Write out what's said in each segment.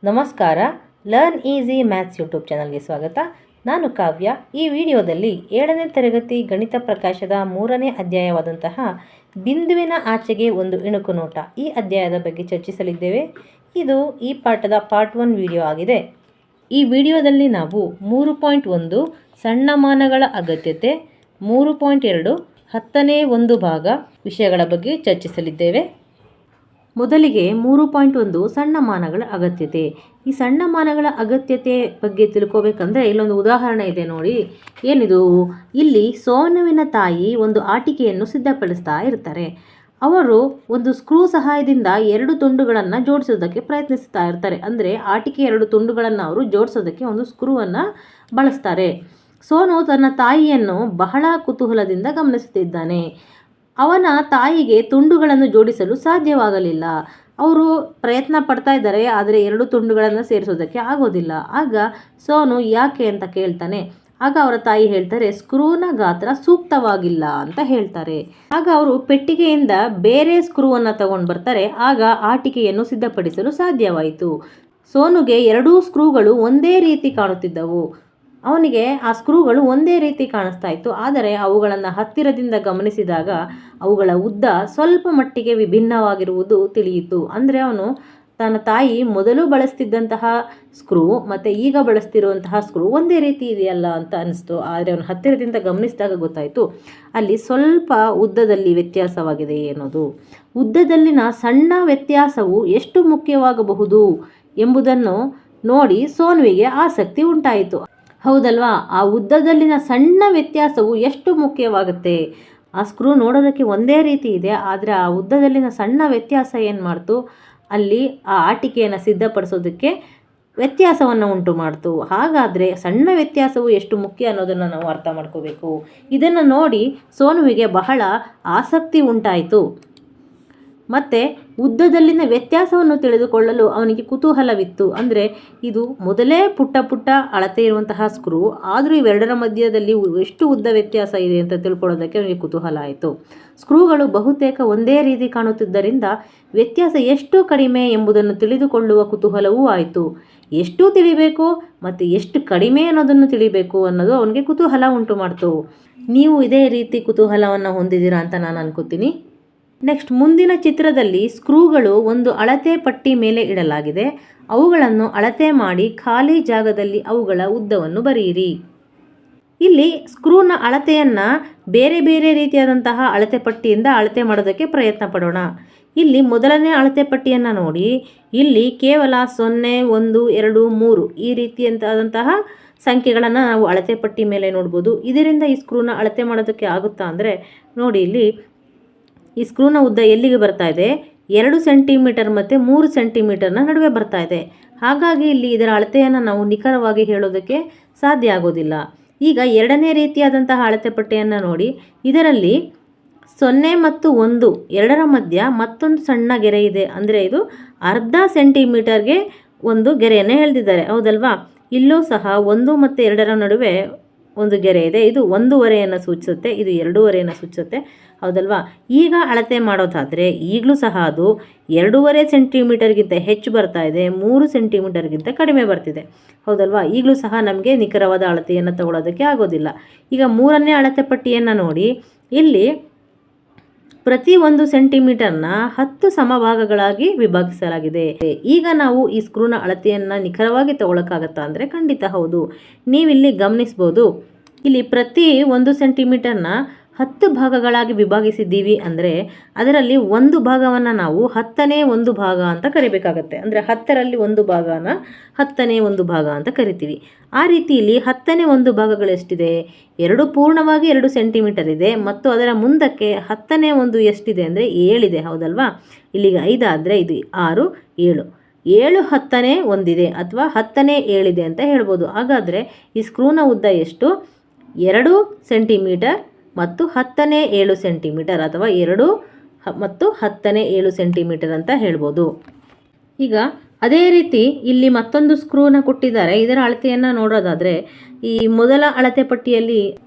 ನಮಸ್ಕಾರ. Learn easy maths YouTube ಚಾನಲ್ಗೆ ಸ್ವಾಗತ. ನಾನು ಕಾವ್ಯ. ಈ ವಿಡಿಯೋದಲ್ಲಿ 7ನೇ ತರಗತಿ ಗಣಿತ ಪ್ರಕಾಶದ 3ನೇ ಅಧ್ಯಾಯವಾದಂತಹ ಬಿಂದುವಿನ ಆಚೆಗೆ ಒಂದು ಇಣುಕು ನೋಟ ಈ ಅಧ್ಯಾಯದ ಬಗ್ಗೆ ಚರ್ಚಿಸಲಿದ್ದೇವೆ. ಇದು ಈ ಪಾಠದ ಪಾರ್ಟ್ 1 ವಿಡಿಯೋ ಆಗಿದೆ. ಈ ವಿಡಿಯೋದಲ್ಲಿ ನಾವು 3.1 ಸಣ್ಣ ಮಾನಗಳ ಅಗತ್ಯತೆ, 3.2 10ನೇ ಒಂದು ಭಾಗ ವಿಷಯಗಳ ಬಗ್ಗೆ ಚರ್ಚಿಸಲಿದ್ದೇವೆ. ಮೊದಲಿಗೆ 3.1 ಸಣ್ಣ ಮಾನಗಳ ಅಗತ್ಯತೆ. ಈ ಸಣ್ಣ ಮಾನಗಳ ಅಗತ್ಯತೆ ಬಗ್ಗೆ ತಿಳ್ಕೊಬೇಕಂದ್ರೆ ಇಲ್ಲೊಂದು ಉದಾಹರಣೆ ಇದೆ ನೋಡಿ. ಏನಿದು? ಇಲ್ಲಿ ಸೋನುವಿನ ತಾಯಿ ಒಂದು ಆಟಿಕೆಯನ್ನು ಸಿದ್ಧಪಡಿಸ್ತಾ ಇರ್ತಾರೆ. ಅವರು ಒಂದು ಸ್ಕ್ರೂ ಸಹಾಯದಿಂದ 2 ತುಂಡುಗಳನ್ನು ಜೋಡಿಸೋದಕ್ಕೆ ಪ್ರಯತ್ನಿಸ್ತಾ ಇರ್ತಾರೆ. ಅಂದರೆ ಆಟಿಕೆ 2 ತುಂಡುಗಳನ್ನು ಅವರು ಜೋಡಿಸೋದಕ್ಕೆ ಒಂದು ಸ್ಕ್ರೂವನ್ನು ಬಳಸ್ತಾರೆ. ಸೋನು ತನ್ನ ತಾಯಿಯನ್ನು ಬಹಳ ಕುತೂಹಲದಿಂದ ಗಮನಿಸುತ್ತಿದ್ದಾನೆ. ಅವನ ತಾಯಿಗೆ ತುಂಡುಗಳನ್ನು ಜೋಡಿಸಲು ಸಾಧ್ಯವಾಗಲಿಲ್ಲ. ಅವರು ಪ್ರಯತ್ನ ಪಡ್ತಾ ಇದ್ದಾರೆ, ಆದರೆ 2 ತುಂಡುಗಳನ್ನು ಸೇರಿಸೋದಕ್ಕೆ ಆಗೋದಿಲ್ಲ. ಆಗ ಸೋನು ಯಾಕೆ ಅಂತ ಕೇಳ್ತಾನೆ. ಆಗ ಅವರ ತಾಯಿ ಹೇಳ್ತಾರೆ, ಸ್ಕ್ರೂನ ಗಾತ್ರ ಸೂಕ್ತವಾಗಿಲ್ಲ ಅಂತ ಹೇಳ್ತಾರೆ. ಆಗ ಅವರು ಪೆಟ್ಟಿಗೆಯಿಂದ ಬೇರೆ ಸ್ಕ್ರೂವನ್ನು ತಗೊಂಡು ಬರ್ತಾರೆ. ಆಗ ಆಟಿಕೆಯನ್ನು ಸಿದ್ಧಪಡಿಸಲು ಸಾಧ್ಯವಾಯಿತು. ಸೋನುಗೆ 2 ಸ್ಕ್ರೂಗಳು ಒಂದೇ ರೀತಿ ಕಾಣುತ್ತಿದ್ದವು. ಅವನಿಗೆ ಆ ಸ್ಕ್ರೂಗಳು ಒಂದೇ ರೀತಿ ಕಾಣಿಸ್ತಾ ಇತ್ತು. ಆದರೆ ಅವುಗಳನ್ನು ಹತ್ತಿರದಿಂದ ಗಮನಿಸಿದಾಗ ಅವುಗಳ ಉದ್ದ ಸ್ವಲ್ಪ ಮಟ್ಟಿಗೆ ವಿಭಿನ್ನವಾಗಿರುವುದು ತಿಳಿಯಿತು. ಅಂದರೆ ಅವನು ತನ್ನ ತಾಯಿ ಮೊದಲು ಬಳಸ್ತಿದ್ದಂತಹ ಸ್ಕ್ರೂ ಮತ್ತು ಈಗ ಬಳಸ್ತಿರುವಂತಹ ಸ್ಕ್ರೂ ಒಂದೇ ರೀತಿ ಇದೆಯಲ್ಲ ಅಂತ ಅನಿಸ್ತು. ಆದರೆ ಅವನು ಹತ್ತಿರದಿಂದ ಗಮನಿಸಿದಾಗ ಗೊತ್ತಾಯಿತು ಅಲ್ಲಿ ಸ್ವಲ್ಪ ಉದ್ದದಲ್ಲಿ ವ್ಯತ್ಯಾಸವಾಗಿದೆ ಅನ್ನೋದು. ಉದ್ದದಲ್ಲಿನ ಸಣ್ಣ ವ್ಯತ್ಯಾಸವು ಎಷ್ಟು ಮುಖ್ಯವಾಗಬಹುದು ಎಂಬುದನ್ನು ನೋಡಿ ಸೋನುವಿಗೆ ಆಸಕ್ತಿ ಉಂಟಾಯಿತು. ಹೌದಲ್ವಾ? ಆ ಉದ್ದದಲ್ಲಿನ ಸಣ್ಣ ವ್ಯತ್ಯಾಸವು ಎಷ್ಟು ಮುಖ್ಯವಾಗುತ್ತೆ. ಆ ಸ್ಕ್ರೂ ನೋಡೋದಕ್ಕೆ ಒಂದೇ ರೀತಿ ಇದೆ, ಆದರೆ ಆ ಉದ್ದದಲ್ಲಿನ ಸಣ್ಣ ವ್ಯತ್ಯಾಸ ಏನು ಮಾಡ್ತು, ಅಲ್ಲಿ ಆ ಆಟಿಕೆಯನ್ನು ಸಿದ್ಧಪಡಿಸೋದಕ್ಕೆ ವ್ಯತ್ಯಾಸವನ್ನು ಉಂಟು ಮಾಡ್ತು. ಹಾಗಾದರೆ ಸಣ್ಣ ವ್ಯತ್ಯಾಸವು ಎಷ್ಟು ಮುಖ್ಯ ಅನ್ನೋದನ್ನು ನಾವು ಅರ್ಥ ಮಾಡ್ಕೋಬೇಕು. ಇದನ್ನು ನೋಡಿ ಸೋನುವಿಗೆ ಬಹಳ ಆಸಕ್ತಿ ಉಂಟಾಯಿತು. ಮತ್ತು ಉದ್ದದಲ್ಲಿನ ವ್ಯತ್ಯಾಸವನ್ನು ತಿಳಿದುಕೊಳ್ಳಲು ಅವನಿಗೆ ಕುತೂಹಲವಿತ್ತು. ಅಂದರೆ ಇದು ಮೊದಲೇ ಪುಟ್ಟ ಅಳತೆ ಇರುವಂತಹ ಸ್ಕ್ರೂ, ಆದರೂ ಇವೆರಡರ ಮಧ್ಯದಲ್ಲಿ ಎಷ್ಟು ಉದ್ದ ವ್ಯತ್ಯಾಸ ಇದೆ ಅಂತ ತಿಳ್ಕೊಳ್ಳೋದಕ್ಕೆ ಅವನಿಗೆ ಕುತೂಹಲ ಆಯಿತು. ಸ್ಕ್ರೂಗಳು ಬಹುತೇಕ ಒಂದೇ ರೀತಿ ಕಾಣುತ್ತಿದ್ದರಿಂದ ವ್ಯತ್ಯಾಸ ಎಷ್ಟು ಕಡಿಮೆ ಎಂಬುದನ್ನು ತಿಳಿದುಕೊಳ್ಳುವ ಕುತೂಹಲವೂ ಆಯಿತು. ಎಷ್ಟು ತಿಳಿಬೇಕು ಮತ್ತು ಎಷ್ಟು ಕಡಿಮೆ ಅನ್ನೋದನ್ನು ತಿಳಿಬೇಕು ಅನ್ನೋದು ಅವನಿಗೆ ಕುತೂಹಲ ಉಂಟು ಮಾಡ್ತು. ನೀವು ಇದೇ ರೀತಿ ಕುತೂಹಲವನ್ನು ಹೊಂದಿದ್ದೀರಾ ಅಂತ ನಾನು ಅನ್ಕೋತೀನಿ. ನೆಕ್ಸ್ಟ್ ಮುಂದಿನ ಚಿತ್ರದಲ್ಲಿ ಸ್ಕ್ರೂಗಳು ಒಂದು ಅಳತೆ ಪಟ್ಟಿ ಮೇಲೆ ಇಡಲಾಗಿದೆ. ಅವುಗಳನ್ನು ಅಳತೆ ಮಾಡಿ ಖಾಲಿ ಜಾಗದಲ್ಲಿ ಅವುಗಳ ಉದ್ದವನ್ನು ಬರೆಯಿರಿ. ಇಲ್ಲಿ ಸ್ಕ್ರೂನ ಅಳತೆಯನ್ನು ಬೇರೆ ಬೇರೆ ರೀತಿಯಾದಂತಹ ಅಳತೆ ಪಟ್ಟಿಯಿಂದ ಅಳತೆ ಮಾಡೋದಕ್ಕೆ ಪ್ರಯತ್ನ ಪಡೋಣ. ಇಲ್ಲಿ ಮೊದಲನೇ ಅಳತೆ ಪಟ್ಟಿಯನ್ನು ನೋಡಿ. ಇಲ್ಲಿ ಕೇವಲ 0, 1, 2, 3 ಈ ರೀತಿಯಂತಾದಂತಹ ಸಂಖ್ಯೆಗಳನ್ನು ನಾವು ಅಳತೆ ಪಟ್ಟಿ ಮೇಲೆ ನೋಡ್ಬೋದು. ಇದರಿಂದ ಈ ಸ್ಕ್ರೂನ ಅಳತೆ ಮಾಡೋದಕ್ಕೆ ಆಗುತ್ತಾ ಅಂದರೆ ನೋಡಿ, ಇಲ್ಲಿ ಈ ಸ್ಕ್ರೂನ ಉದ್ದ ಎಲ್ಲಿಗೆ ಬರ್ತಾ ಇದೆ? 2 ಸೆಂಟಿಮೀಟರ್ ಮತ್ತು 3 ಸೆಂಟಿಮೀಟರ್ನ ನಡುವೆ ಬರ್ತಾ ಇದೆ. ಹಾಗಾಗಿ ಇಲ್ಲಿ ಇದರ ಅಳತೆಯನ್ನು ನಾವು ನಿಖರವಾಗಿ ಹೇಳೋದಕ್ಕೆ ಸಾಧ್ಯ ಆಗೋದಿಲ್ಲ. ಈಗ ಎರಡನೇ ರೀತಿಯಾದಂತಹ ಅಳತೆ ಪಟ್ಟಿಯನ್ನು ನೋಡಿ. ಇದರಲ್ಲಿ 0 ಮತ್ತು 1 ಎರಡರ ಮಧ್ಯ ಮತ್ತೊಂದು ಸಣ್ಣ ಗೆರೆ ಇದೆ. ಅಂದರೆ ಇದು ಅರ್ಧ ಸೆಂಟಿಮೀಟರ್ಗೆ ಒಂದು ಗೆರೆಯನ್ನು ಎಳೆದಿದ್ದಾರೆ, ಹೌದಲ್ವಾ? ಇಲ್ಲೂ ಸಹ 1 ಮತ್ತು 2ರ ನಡುವೆ ಒಂದು ಗೆರೆ ಇದೆ. ಇದು 1.5ಯನ್ನು ಸೂಚಿಸುತ್ತೆ, ಇದು 2.5ಯನ್ನು ಸೂಚಿಸುತ್ತೆ, ಹೌದಲ್ವಾ? ಈಗ ಅಳತೆ ಮಾಡೋದಾದರೆ ಈಗಲೂ ಸಹ ಅದು 2.5 ಸೆಂಟಿಮೀಟರ್ಗಿಂತ ಹೆಚ್ಚು ಬರ್ತಾ ಇದೆ, 3 ಸೆಂಟಿಮೀಟರ್ಗಿಂತ ಕಡಿಮೆ ಬರ್ತಿದೆ, ಹೌದಲ್ವಾ? ಈಗಲೂ ಸಹ ನಮಗೆ ನಿಖರವಾದ ಅಳತೆಯನ್ನು ತಗೊಳ್ಳೋದಕ್ಕೆ ಆಗೋದಿಲ್ಲ. ಈಗ 3ನೇ ಅಳತೆ ಪಟ್ಟಿಯನ್ನು ನೋಡಿ. ಇಲ್ಲಿ ಪ್ರತಿ 1 ಸೆಂಟಿಮೀಟರ್ನ 10 ಸಮಭಾಗಗಳಾಗಿ ವಿಭಾಗಿಸಲಾಗಿದೆ. ಈಗ ನಾವು ಈ ಸ್ಕ್ರೂನ ಅಳತೆಯನ್ನು ನಿಖರವಾಗಿ ತಗೊಳ್ಳೋಕ್ಕಾಗತ್ತಾ ಅಂದರೆ ಖಂಡಿತ ಹೌದು. ನೀವಿಲ್ಲಿ ಗಮನಿಸ್ಬೋದು, ಇಲ್ಲಿ ಪ್ರತಿ 1 ಸೆಂಟಿಮೀಟರ್ನ 10 ಭಾಗಗಳಾಗಿ ವಿಭಾಗಿಸಿದ್ದೀವಿ. ಅಂದರೆ ಅದರಲ್ಲಿ ಒಂದು ಭಾಗವನ್ನು ನಾವು 10ನೇ ಒಂದು ಭಾಗ ಅಂತ ಕರಿಬೇಕಾಗತ್ತೆ. ಅಂದರೆ 10ರಲ್ಲಿ ಒಂದು ಭಾಗನ 10ನೇ ಒಂದು ಭಾಗ ಅಂತ ಕರಿತೀವಿ. ಆ ರೀತಿ ಇಲ್ಲಿ 10ನೇ ಒಂದು ಭಾಗಗಳು ಎಷ್ಟಿದೆ? 2 ಪೂರ್ಣವಾಗಿ 2 ಸೆಂಟಿಮೀಟರ್ ಇದೆ ಮತ್ತು ಅದರ ಮುಂದಕ್ಕೆ 10ನೇ ಒಂದು ಎಷ್ಟಿದೆ ಅಂದರೆ 7 ಇದೆ, ಹೌದಲ್ವಾ? ಇಲ್ಲಿಗೆ 5 ಆದರೆ ಇದು 6, 7, 7 10ನೇ ಒಂದಿದೆ ಅಥವಾ 10ನೇ 7 ಇದೆ ಅಂತ ಹೇಳ್ಬೋದು. ಹಾಗಾದರೆ ಈ ಸ್ಕ್ರೂನ ಉದ್ದ ಎಷ್ಟು? 2 ಸೆಂಟಿಮೀಟರ್ ಮತ್ತು 10ನೇ 7 ಸೆಂಟಿಮೀಟರ್ ಅಥವಾ 2 ಮತ್ತು 10ನೇ 7 ಸೆಂಟಿಮೀಟರ್ ಅಂತ ಹೇಳ್ಬೋದು. ಈಗ ಅದೇ ರೀತಿ ಇಲ್ಲಿ ಮತ್ತೊಂದು ಸ್ಕ್ರೂನ ಕೊಟ್ಟಿದ್ದಾರೆ. ಇದರ ಅಳತೆಯನ್ನು ನೋಡೋದಾದರೆ ಈ ಮೊದಲ ಅಳತೆ ಪಟ್ಟಿಯಲ್ಲಿ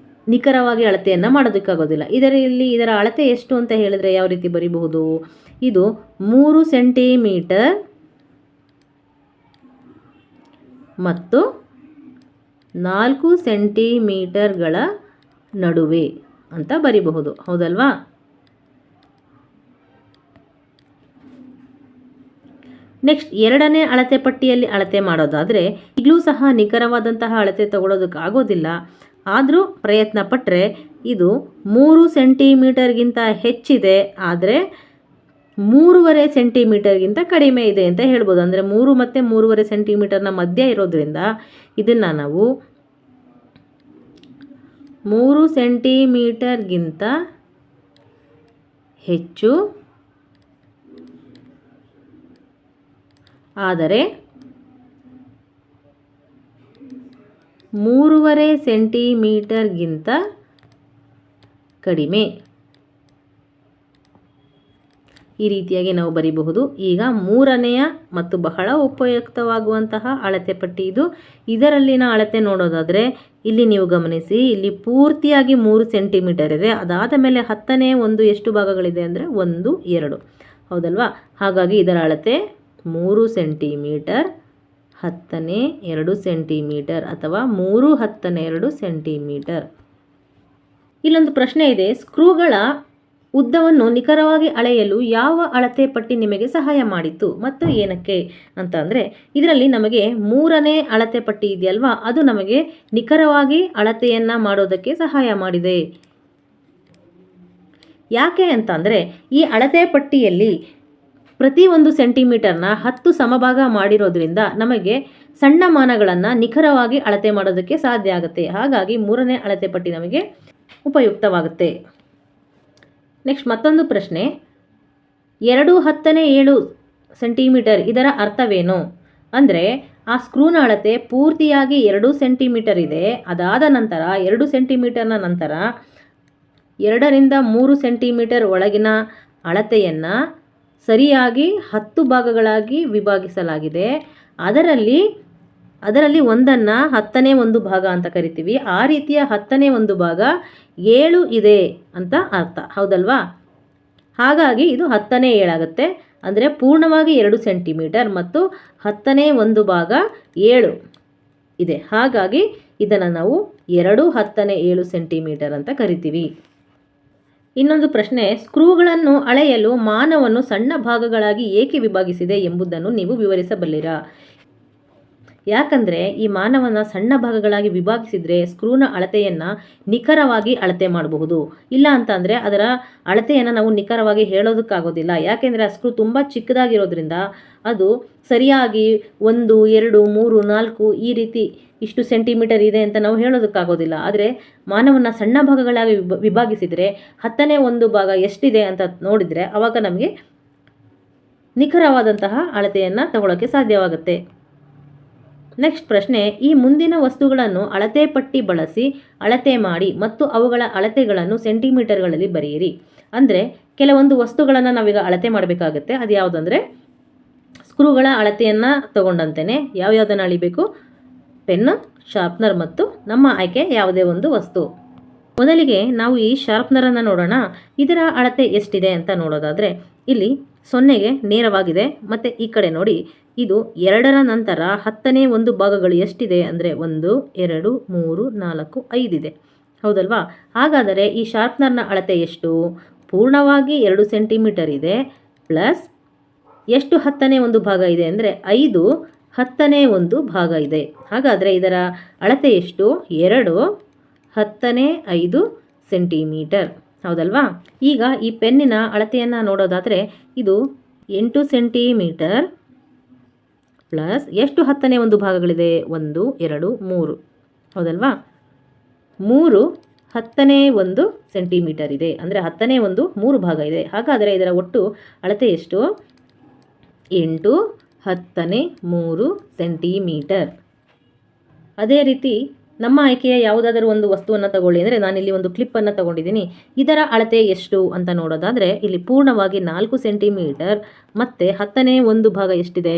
ನಿಖರವಾಗಿ ಅಳತೆಯನ್ನು ಮಾಡೋದಕ್ಕಾಗೋದಿಲ್ಲ. ಇದರ ಅಳತೆ ಎಷ್ಟು ಅಂತ ಹೇಳಿದರೆ ಯಾವ ರೀತಿ ಬರೀಬಹುದು? ಇದು 3 ಸೆಂಟಿಮೀಟರ್ ಮತ್ತು 4 ಸೆಂಟಿಮೀಟರ್ಗಳ ನಡುವೆ ಅಂತ ಬರಿಬಹುದು, ಹೌದಲ್ವಾ? ನೆಕ್ಸ್ಟ್ ಎರಡನೇ ಅಳತೆ ಪಟ್ಟಿಯಲ್ಲಿ ಅಳತೆ ಮಾಡೋದಾದರೆ ಈಗಲೂ ಸಹ ನಿಖರವಾದಂತಹ ಅಳತೆ ತಗೊಳ್ಳೋದಕ್ಕಾಗೋದಿಲ್ಲ. ಆದರೂ ಪ್ರಯತ್ನ ಪಟ್ಟರೆ ಇದು 3 ಸೆಂಟಿಮೀಟರ್ಗಿಂತ ಹೆಚ್ಚಿದೆ, ಆದರೆ 3.5 ಸೆಂಟಿಮೀಟರ್ಗಿಂತ ಕಡಿಮೆ ಇದೆ ಅಂತ ಹೇಳ್ಬೋದು. ಅಂದರೆ 3 ಮತ್ತು 3.5 ಸೆಂಟಿಮೀಟರ್ನ ಮಧ್ಯೆ ಇರೋದ್ರಿಂದ ಇದನ್ನು ನಾವು 3 ಸೆಂಟಿಮೀಟರ್ಗಿಂತ ಹೆಚ್ಚು ಆದರೆ 3.5 ಸೆಂಟಿಮೀಟರ್ಗಿಂತ ಕಡಿಮೆ, ಈ ರೀತಿಯಾಗಿ ನಾವು ಬರೀಬಹುದು. ಈಗ ಮೂರನೆಯ ಮತ್ತು ಬಹಳ ಉಪಯುಕ್ತವಾಗುವಂತಹ ಅಳತೆ ಪಟ್ಟಿ ಇದು. ಇದರಲ್ಲಿನ ಅಳತೆ ನೋಡೋದಾದರೆ ಇಲ್ಲಿ ನೀವು ಗಮನಿಸಿ, ಇಲ್ಲಿ ಪೂರ್ತಿಯಾಗಿ 3 ಸೆಂಟಿಮೀಟರ್ ಇದೆ. ಅದಾದ ಮೇಲೆ 10ನೇ ಒಂದು ಎಷ್ಟು ಭಾಗಗಳಿದೆ ಅಂದರೆ 1, 2, ಹೌದಲ್ವಾ? ಹಾಗಾಗಿ ಇದರ ಅಳತೆ 3 ಸೆಂಟಿಮೀಟರ್, 10ನೇ 2 ಸೆಂಟಿಮೀಟರ್ ಅಥವಾ 3 10ನೇ 2 ಸೆಂಟಿಮೀಟರ್. ಇಲ್ಲೊಂದು ಪ್ರಶ್ನೆ ಇದೆ, ಸ್ಕ್ರೂಗಳ ಉದ್ದವನ್ನು ನಿಖರವಾಗಿ ಅಳೆಯಲು ಯಾವ ಅಳತೆ ಪಟ್ಟಿ ನಿಮಗೆ ಸಹಾಯ ಮಾಡಿತು ಮತ್ತು ಏನಕ್ಕೆ ಅಂತ ಅಂದರೆ, ಇದರಲ್ಲಿ ನಮಗೆ 3ನೇ ಅಳತೆ ಪಟ್ಟಿ ಇದೆಯಲ್ವಾ, ಅದು ನಮಗೆ ನಿಖರವಾಗಿ ಅಳತೆಯನ್ನು ಮಾಡೋದಕ್ಕೆ ಸಹಾಯ ಮಾಡಿದೆ. ಯಾಕೆ ಅಂತ ಅಂದರೆ, ಈ ಅಳತೆ ಪಟ್ಟಿಯಲ್ಲಿ ಪ್ರತಿ 1 ಸೆಂಟಿಮೀಟರ್ನ 10 ಸಮಭಾಗ ಮಾಡಿರೋದ್ರಿಂದ ನಮಗೆ ಸಣ್ಣ ಮಾನಗಳನ್ನು ನಿಖರವಾಗಿ ಅಳತೆ ಮಾಡೋದಕ್ಕೆ ಸಾಧ್ಯ ಆಗುತ್ತೆ. ಹಾಗಾಗಿ 3ನೇ ಅಳತೆ ಪಟ್ಟಿ ನಮಗೆ ಉಪಯುಕ್ತವಾಗುತ್ತೆ. ನೆಕ್ಸ್ಟ್ ಮತ್ತೊಂದು ಪ್ರಶ್ನೆ, 2 10ನೇ 7 ಸೆಂಟಿಮೀಟರ್ ಇದರ ಅರ್ಥವೇನು? ಅಂದರೆ ಆ ಸ್ಕ್ರೂನ ಅಳತೆ ಪೂರ್ತಿಯಾಗಿ 2 ಸೆಂಟಿಮೀಟರ್ ಇದೆ. ಅದಾದ ನಂತರ 2 ಸೆಂಟಿಮೀಟರ್ನ ನಂತರ 2ರಿಂದ 3 ಸೆಂಟಿಮೀಟರ್ ಒಳಗಿನ ಅಳತೆಯನ್ನು ಸರಿಯಾಗಿ 10 ಭಾಗಗಳಾಗಿ ವಿಭಾಗಿಸಲಾಗಿದೆ. ಅದರಲ್ಲಿ ಒಂದನ್ನು 10ನೇ ಒಂದು ಭಾಗ ಅಂತ ಕರಿತೀವಿ. ಆ ರೀತಿಯ 10ನೇ ಒಂದು ಭಾಗ 7 ಇದೆ ಅಂತ ಅರ್ಥ, ಹೌದಲ್ವಾ? ಹಾಗಾಗಿ ಇದು 10ನೇ 7 ಆಗುತ್ತೆ. ಅಂದರೆ ಪೂರ್ಣವಾಗಿ 2 ಸೆಂಟಿಮೀಟರ್ ಮತ್ತು 10ನೇ ಒಂದು ಭಾಗ 7 ಇದೆ. ಹಾಗಾಗಿ ಇದನ್ನು ನಾವು 2 10ನೇ 7 ಸೆಂಟಿಮೀಟರ್ ಅಂತ ಕರಿತೀವಿ. ಇನ್ನೊಂದು ಪ್ರಶ್ನೆ, ಸ್ಕ್ರೂಗಳನ್ನು ಅಳೆಯಲು ಮಾನವನ್ನು ಸಣ್ಣ ಭಾಗಗಳಾಗಿ ಏಕೆ ವಿಭಾಗಿಸಿದೆ ಎಂಬುದನ್ನು ನೀವು ವಿವರಿಸಬಲ್ಲಿರಾ? ಯಾಕಂದರೆ ಈ ಮಾನವನ ಸಣ್ಣ ಭಾಗಗಳಾಗಿ ವಿಭಾಗಿಸಿದರೆ ಸ್ಕ್ರೂನ ಅಳತೆಯನ್ನು ನಿಖರವಾಗಿ ಅಳತೆ ಮಾಡಬಹುದು. ಇಲ್ಲ ಅಂತ ಅಂದರೆ ಅದರ ಅಳತೆಯನ್ನು ನಾವು ನಿಖರವಾಗಿ ಹೇಳೋದಕ್ಕಾಗೋದಿಲ್ಲ. ಯಾಕೆಂದರೆ ಆ ಸ್ಕ್ರೂ ತುಂಬ ಚಿಕ್ಕದಾಗಿರೋದ್ರಿಂದ ಅದು ಸರಿಯಾಗಿ 1 2 3 4 ಈ ರೀತಿ ಇಷ್ಟು ಸೆಂಟಿಮೀಟರ್ ಇದೆ ಅಂತ ನಾವು ಹೇಳೋದಕ್ಕಾಗೋದಿಲ್ಲ. ಆದರೆ ಮಾನವನ ಸಣ್ಣ ಭಾಗಗಳಾಗಿ ವಿಭಾಗಿಸಿದರೆ 10ನೇ ಒಂದು ಭಾಗ ಎಷ್ಟಿದೆ ಅಂತ ನೋಡಿದರೆ ಆವಾಗ ನಮಗೆ ನಿಖರವಾದಂತಹ ಅಳತೆಯನ್ನು ತಗೊಳ್ಳೋಕ್ಕೆ ಸಾಧ್ಯವಾಗುತ್ತೆ. ನೆಕ್ಸ್ಟ್ ಪ್ರಶ್ನೆ, ಈ ಮುಂದಿನ ವಸ್ತುಗಳನ್ನು ಅಳತೆ ಪಟ್ಟಿ ಬಳಸಿ ಅಳತೆ ಮಾಡಿ ಮತ್ತು ಅವುಗಳ ಅಳತೆಗಳನ್ನು ಸೆಂಟಿಮೀಟರ್ಗಳಲ್ಲಿ ಬರೆಯಿರಿ. ಅಂದರೆ ಕೆಲವೊಂದು ವಸ್ತುಗಳನ್ನು ನಾವೀಗ ಅಳತೆ ಮಾಡಬೇಕಾಗುತ್ತೆ. ಅದು ಯಾವುದಂದರೆ ಸ್ಕ್ರೂಗಳ ಅಳತೆಯನ್ನು ತಗೊಂಡಂತೆಯೇ ಯಾವ್ಯಾವುದನ್ನು ಅಳಿಬೇಕು? ಪೆನ್ನು, ಶಾರ್ಪ್ನರ್ ಮತ್ತು ನಮ್ಮ ಆಯ್ಕೆ ಯಾವುದೇ ಒಂದು ವಸ್ತು. ಮೊದಲಿಗೆ ನಾವು ಈ ಶಾರ್ಪ್ನರನ್ನು ನೋಡೋಣ. ಇದರ ಅಳತೆ ಎಷ್ಟಿದೆ ಅಂತ ನೋಡೋದಾದರೆ ಇಲ್ಲಿ 0ಗೆ ನೇರವಾಗಿದೆ. ಮತ್ತು ಈ ಕಡೆ ನೋಡಿ, ಇದು 2ರ ನಂತರ 10ನೇ ಒಂದು ಭಾಗಗಳು ಎಷ್ಟಿದೆ ಅಂದರೆ 1 2 3 4 5 ಇದೆ, ಹೌದಲ್ವಾ? ಹಾಗಾದರೆ ಈ ಶಾರ್ಪ್ನರ್ನ ಅಳತೆ ಎಷ್ಟು? ಪೂರ್ಣವಾಗಿ 2 ಸೆಂಟಿಮೀಟರ್ ಇದೆ, ಪ್ಲಸ್ ಎಷ್ಟು 10ನೇ ಒಂದು ಭಾಗ ಇದೆ ಅಂದರೆ 5 10ನೇ ಒಂದು ಭಾಗ ಇದೆ. ಹಾಗಾದರೆ ಇದರ ಅಳತೆ ಎಷ್ಟು? 2 10ನೇ 5 ಸೆಂಟಿಮೀಟರ್, ಹೌದಲ್ವಾ? ಈಗ ಈ ಪೆನ್ನಿನ ಅಳತೆಯನ್ನು ನೋಡೋದಾದರೆ ಇದು 8 ಸೆಂಟಿಮೀಟರ್ ಪ್ಲಸ್ ಎಷ್ಟು 10ನೇ ಒಂದು ಭಾಗಗಳಿದೆ? 1 2 3, ಹೌದಲ್ವಾ? 3 10ನೇ ಒಂದು ಸೆಂಟಿಮೀಟರ್ ಇದೆ. ಅಂದರೆ 10ನೇ ಒಂದು 3 ಭಾಗ ಇದೆ. ಹಾಗಾದರೆ ಇದರ ಒಟ್ಟು ಅಳತೆ ಎಷ್ಟು? 8 10ನೇ 3 ಸೆಂಟಿಮೀಟರ್. ಅದೇ ರೀತಿ ನಮ್ಮ ಆಯ್ಕೆಯ ಯಾವುದಾದರೂ ಒಂದು ವಸ್ತುವನ್ನು ತಗೊಳ್ಳಿ. ಅಂದರೆ ನಾನಿಲ್ಲಿ ಒಂದು ಕ್ಲಿಪ್ಪನ್ನು ತಗೊಂಡಿದ್ದೀನಿ. ಇದರ ಅಳತೆ ಎಷ್ಟು ಅಂತ ನೋಡೋದಾದರೆ ಇಲ್ಲಿ ಪೂರ್ಣವಾಗಿ 4 ಸೆಂಟಿಮೀಟರ್ ಮತ್ತು 10ನೇ ಒಂದು ಭಾಗ ಎಷ್ಟಿದೆ?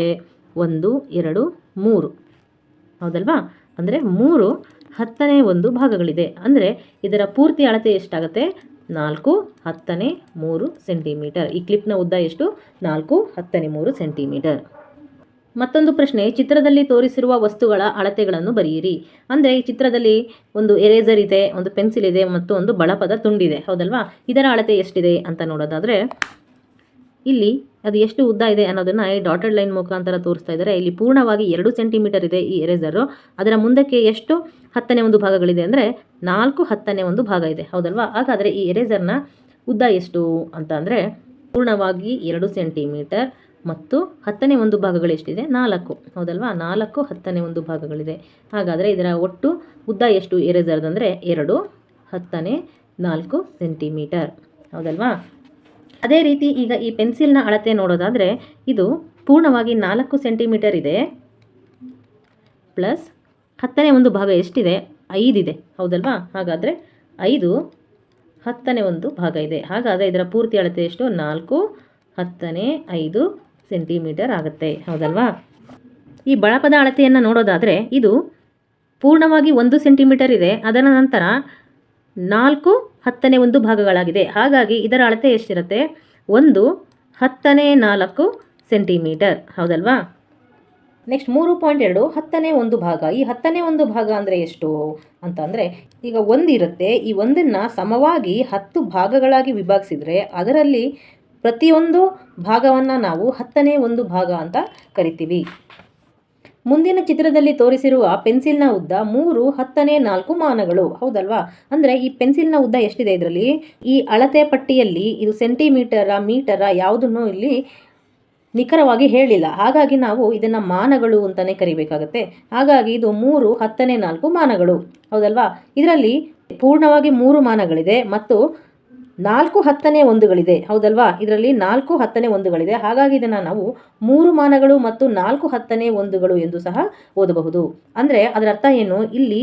1 2 3, ಹೌದಲ್ವಾ? ಅಂದರೆ 3 10ನೇ ಒಂದು ಭಾಗಗಳಿದೆ. ಅಂದರೆ ಇದರ ಪೂರ್ತಿ ಅಳತೆ ಎಷ್ಟಾಗುತ್ತೆ? 4 10ನೇ 3 ಸೆಂಟಿಮೀಟರ್. ಈ ಕ್ಲಿಪ್ನ ಉದ್ದ ಎಷ್ಟು? 4 10ನೇ 3 ಸೆಂಟಿಮೀಟರ್. ಮತ್ತೊಂದು ಪ್ರಶ್ನೆ, ಚಿತ್ರದಲ್ಲಿ ತೋರಿಸಿರುವ ವಸ್ತುಗಳ ಅಳತೆಗಳನ್ನು ಬರೆಯಿರಿ. ಅಂದರೆ ಈ ಚಿತ್ರದಲ್ಲಿ ಒಂದು ಎರೇಸರ್ ಇದೆ, ಒಂದು ಪೆನ್ಸಿಲ್ ಇದೆ ಮತ್ತು ಒಂದು ಬಳಪದ ತುಂಡಿದೆ, ಹೌದಲ್ವಾ? ಇದರ ಅಳತೆ ಎಷ್ಟಿದೆ ಅಂತ ನೋಡೋದಾದರೆ ಇಲ್ಲಿ ಅದು ಎಷ್ಟು ಉದ್ದ ಇದೆ ಅನ್ನೋದನ್ನು ಈ ಡಾಟೆಡ್ ಲೈನ್ ಮುಖಾಂತರ ತೋರಿಸ್ತಾ ಇದ್ದಾರೆ. ಇಲ್ಲಿ ಪೂರ್ಣವಾಗಿ 2 ಸೆಂಟಿಮೀಟರ್ ಇದೆ ಈ ಎರೇಸರು. ಅದರ ಮುಂದಕ್ಕೆ ಎಷ್ಟು 10ನೇ ಭಾಗಗಳಿದೆ ಅಂದರೆ 4/10 ಭಾಗ ಇದೆ, ಹೌದಲ್ವಾ? ಹಾಗಾದರೆ ಈ ಎರೇಸರ್ನ ಉದ್ದ ಎಷ್ಟು ಅಂತ ಅಂದರೆ ಪೂರ್ಣವಾಗಿ 2 ಸೆಂಟಿಮೀಟರ್ ಮತ್ತು 10ನೇ ಭಾಗಗಳು ಎಷ್ಟಿದೆ? 4, ಹೌದಲ್ವಾ? 4/10 ಭಾಗಗಳಿದೆ. ಹಾಗಾದರೆ ಇದರ ಒಟ್ಟು ಉದ್ದ ಎಷ್ಟು ಎರೇಸರ್ದಂದರೆ 2 10 4 ಸೆಂಟಿಮೀಟರ್, ಹೌದಲ್ವಾ? ಅದೇ ರೀತಿ ಈಗ ಈ ಪೆನ್ಸಿಲ್ನ ಅಳತೆ ನೋಡೋದಾದರೆ ಇದು ಪೂರ್ಣವಾಗಿ 4 ಸೆಂಟಿಮೀಟರ್ ಇದೆ, ಪ್ಲಸ್ 10ನೇ ಭಾಗ ಎಷ್ಟಿದೆ? 5 ಇದೆ, ಹೌದಲ್ವಾ? ಹಾಗಾದರೆ 5/10 ಭಾಗ ಇದೆ. ಹಾಗಾದರೆ ಇದರ ಪೂರ್ತಿ ಅಳತೆ ಎಷ್ಟು? 4/5 ಸೆಂಟಿಮೀಟರ್ ಆಗುತ್ತೆ, ಹೌದಲ್ವಾ? ಈ ಬಳಪದ ಅಳತೆಯನ್ನು ನೋಡೋದಾದರೆ ಇದು ಪೂರ್ಣವಾಗಿ 1 ಸೆಂಟಿಮೀಟರ್ ಇದೆ, ಅದರ ನಂತರ 4/10 ಭಾಗಗಳಾಗಿದೆ. ಹಾಗಾಗಿ ಇದರ ಅಳತೆ ಎಷ್ಟಿರುತ್ತೆ? 1/10 ಸೆಂಟಿಮೀಟರ್, ಹೌದಲ್ವಾ? ನೆಕ್ಸ್ಟ್ 3.2 10ನೇ ಭಾಗ. ಈ 10ನೇ ಭಾಗ ಅಂದರೆ ಎಷ್ಟು ಅಂತ ಅಂದರೆ ಈಗ 1 ಇರುತ್ತೆ, ಈ 1ನ್ನು ಸಮವಾಗಿ 10 ಭಾಗಗಳಾಗಿ ವಿಭಾಗಿಸಿದರೆ ಅದರಲ್ಲಿ ಪ್ರತಿಯೊಂದು ಭಾಗವನ್ನು ನಾವು 10ನೇ ಭಾಗ ಅಂತ ಕರಿತೀವಿ. ಮುಂದಿನ ಚಿತ್ರದಲ್ಲಿ ತೋರಿಸಿರುವ ಪೆನ್ಸಿಲ್ನ ಉದ್ದ 3/10 ಮಾನಗಳು, ಹೌದಲ್ವಾ? ಅಂದರೆ ಈ ಪೆನ್ಸಿಲ್ನ ಉದ್ದ ಎಷ್ಟಿದೆ ಇದರಲ್ಲಿ? ಈ ಅಳತೆ ಪಟ್ಟಿಯಲ್ಲಿ ಇದು ಸೆಂಟಿಮೀಟರ ಮೀಟರ ಯಾವುದನ್ನು ಇಲ್ಲಿ ನಿಖರವಾಗಿ ಹೇಳಿಲ್ಲ. ಹಾಗಾಗಿ ನಾವು ಇದನ್ನು ಮಾನಗಳು ಅಂತಲೇ ಕರಿಬೇಕಾಗತ್ತೆ. ಹಾಗಾಗಿ ಇದು 3/10 ಮಾನಗಳು, ಹೌದಲ್ವಾ? ಇದರಲ್ಲಿ ಪೂರ್ಣವಾಗಿ 3 ಮಾನಗಳಿದೆ ಮತ್ತು 4/10 ಹೌದಲ್ವಾ? ಇದರಲ್ಲಿ 4/10 ಹಾಗಾಗಿ ಇದನ್ನು ನಾವು 3 ಮಾನಗಳು ಮತ್ತು 4/10 ಎಂದು ಸಹ ಓದಬಹುದು. ಅಂದರೆ ಅದರ ಅರ್ಥ ಏನು? ಇಲ್ಲಿ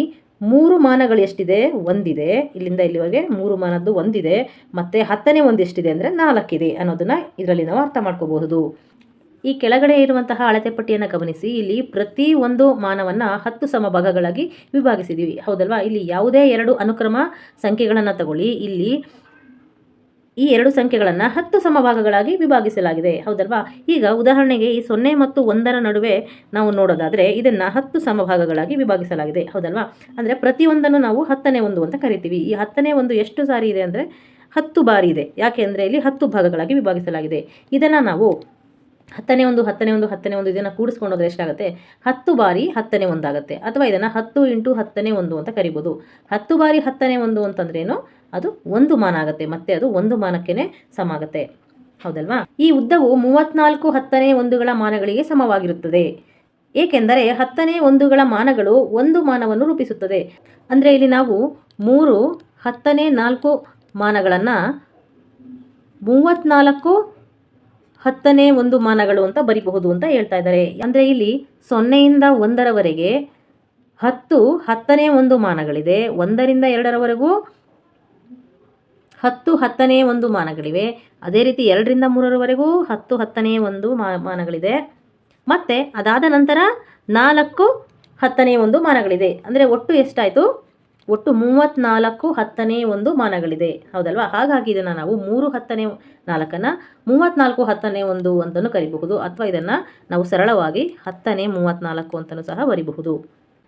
3 ಮಾನಗಳು ಎಷ್ಟಿದೆ? 1 ಇದೆ, ಇಲ್ಲಿಂದ ಇಲ್ಲಿವರೆಗೆ 3 ಮಾನದ್ದು 1 ಇದೆ, ಮತ್ತು 10ನೇ ಎಷ್ಟಿದೆ ಅಂದರೆ 4 ಇದೆ ಅನ್ನೋದನ್ನು ಇದರಲ್ಲಿ ನಾವು ಅರ್ಥ ಮಾಡ್ಕೋಬಹುದು. ಈ ಕೆಳಗಡೆ ಇರುವಂತಹ ಅಳತೆ ಪಟ್ಟಿಯನ್ನು ಗಮನಿಸಿ. ಇಲ್ಲಿ ಪ್ರತಿ ಒಂದು ಮಾನವನ್ನು 10 ಸಮಭಾಗಗಳಾಗಿ ವಿಭಾಗಿಸಿದ್ದೀವಿ, ಹೌದಲ್ವಾ? ಇಲ್ಲಿ ಯಾವುದೇ 2 ಅನುಕ್ರಮ ಸಂಖ್ಯೆಗಳನ್ನು ತಗೊಳ್ಳಿ. ಇಲ್ಲಿ ಈ 2 ಸಂಖ್ಯೆಗಳನ್ನು 10 ಸಮಭಾಗಗಳಾಗಿ ವಿಭಾಗಿಸಲಾಗಿದೆ, ಹೌದಲ್ವಾ? ಈಗ ಉದಾಹರಣೆಗೆ ಈ 0 ಮತ್ತು 1ರ ನಡುವೆ ನಾವು ನೋಡೋದಾದರೆ ಇದನ್ನು 10 ಸಮಭಾಗಗಳಾಗಿ ವಿಭಾಗಿಸಲಾಗಿದೆ, ಹೌದಲ್ವಾ? ಅಂದರೆ ಪ್ರತಿಯೊಂದನ್ನು ನಾವು 10ನೇ ಅಂತ ಕರಿತೀವಿ. ಈ 10ನೇ ಎಷ್ಟು ಸಾರಿ ಇದೆ ಅಂದರೆ 10 ಬಾರಿ ಇದೆ. ಯಾಕೆ ಅಂದರೆ ಇಲ್ಲಿ 10 ಭಾಗಗಳಾಗಿ ವಿಭಾಗಿಸಲಾಗಿದೆ. ಇದನ್ನು ನಾವು 10ನೇ 10ನೇ ಇದನ್ನು ಕೂಡಿಸ್ಕೊಂಡು ಹೋದರೆ ಎಷ್ಟಾಗುತ್ತೆ? 10 ಬಾರಿ 10ನೇ ಆಗುತ್ತೆ. ಅಥವಾ ಇದನ್ನು 10 × 10ನೇ ಅಂತ ಕರಿಬೋದು. 10 ಬಾರಿ 10ನೇ ಅಂತಂದ್ರೇನು? ಅದು 1 ಮಾನ ಆಗುತ್ತೆ, ಮತ್ತೆ ಅದು 1 ಮಾನಕ್ಕೇ ಸಮ ಆಗುತ್ತೆ, ಹೌದಲ್ವಾ? ಈ ಉದ್ದವು 34/10 ಮಾನಗಳಿಗೆ ಸಮವಾಗಿರುತ್ತದೆ. ಏಕೆಂದರೆ 10ನೇ ಮಾನಗಳು 1 ಮಾನವನ್ನು ರೂಪಿಸುತ್ತದೆ. ಅಂದರೆ ಇಲ್ಲಿ ನಾವು 3/10 ಮಾನಗಳನ್ನು 34/10 ಮಾನಗಳು ಅಂತ ಬರಿಬಹುದು ಅಂತ ಹೇಳ್ತಾ ಇದ್ದಾರೆ. ಅಂದರೆ ಇಲ್ಲಿ 0ಯಿಂದ 1ರವರೆಗೆ 10/10 ಮಾನಗಳಿದೆ, 1ರಿಂದ 2ರವರೆಗೂ 10/10 ಮಾನಗಳಿವೆ. ಅದೇ ರೀತಿ 2ರಿಂದ 3ರವರೆಗೂ 10/10 ಮಾನಗಳಿದೆ, ಮತ್ತು ಅದಾದ ನಂತರ 4/10 ಮಾನಗಳಿದೆ. ಅಂದರೆ ಒಟ್ಟು ಎಷ್ಟಾಯಿತು? ಒಟ್ಟು 34/10 ಮಾನಗಳಿದೆ, ಹೌದಲ್ವಾ? ಹಾಗಾಗಿ ಇದನ್ನು ನಾವು 3/10 34/10 ಅಂತಲೂ ಕರಿಬಹುದು, ಅಥವಾ ಇದನ್ನು ನಾವು ಸರಳವಾಗಿ 10/34 ಅಂತಲೂ ಸಹ ಬರಿಬಹುದು.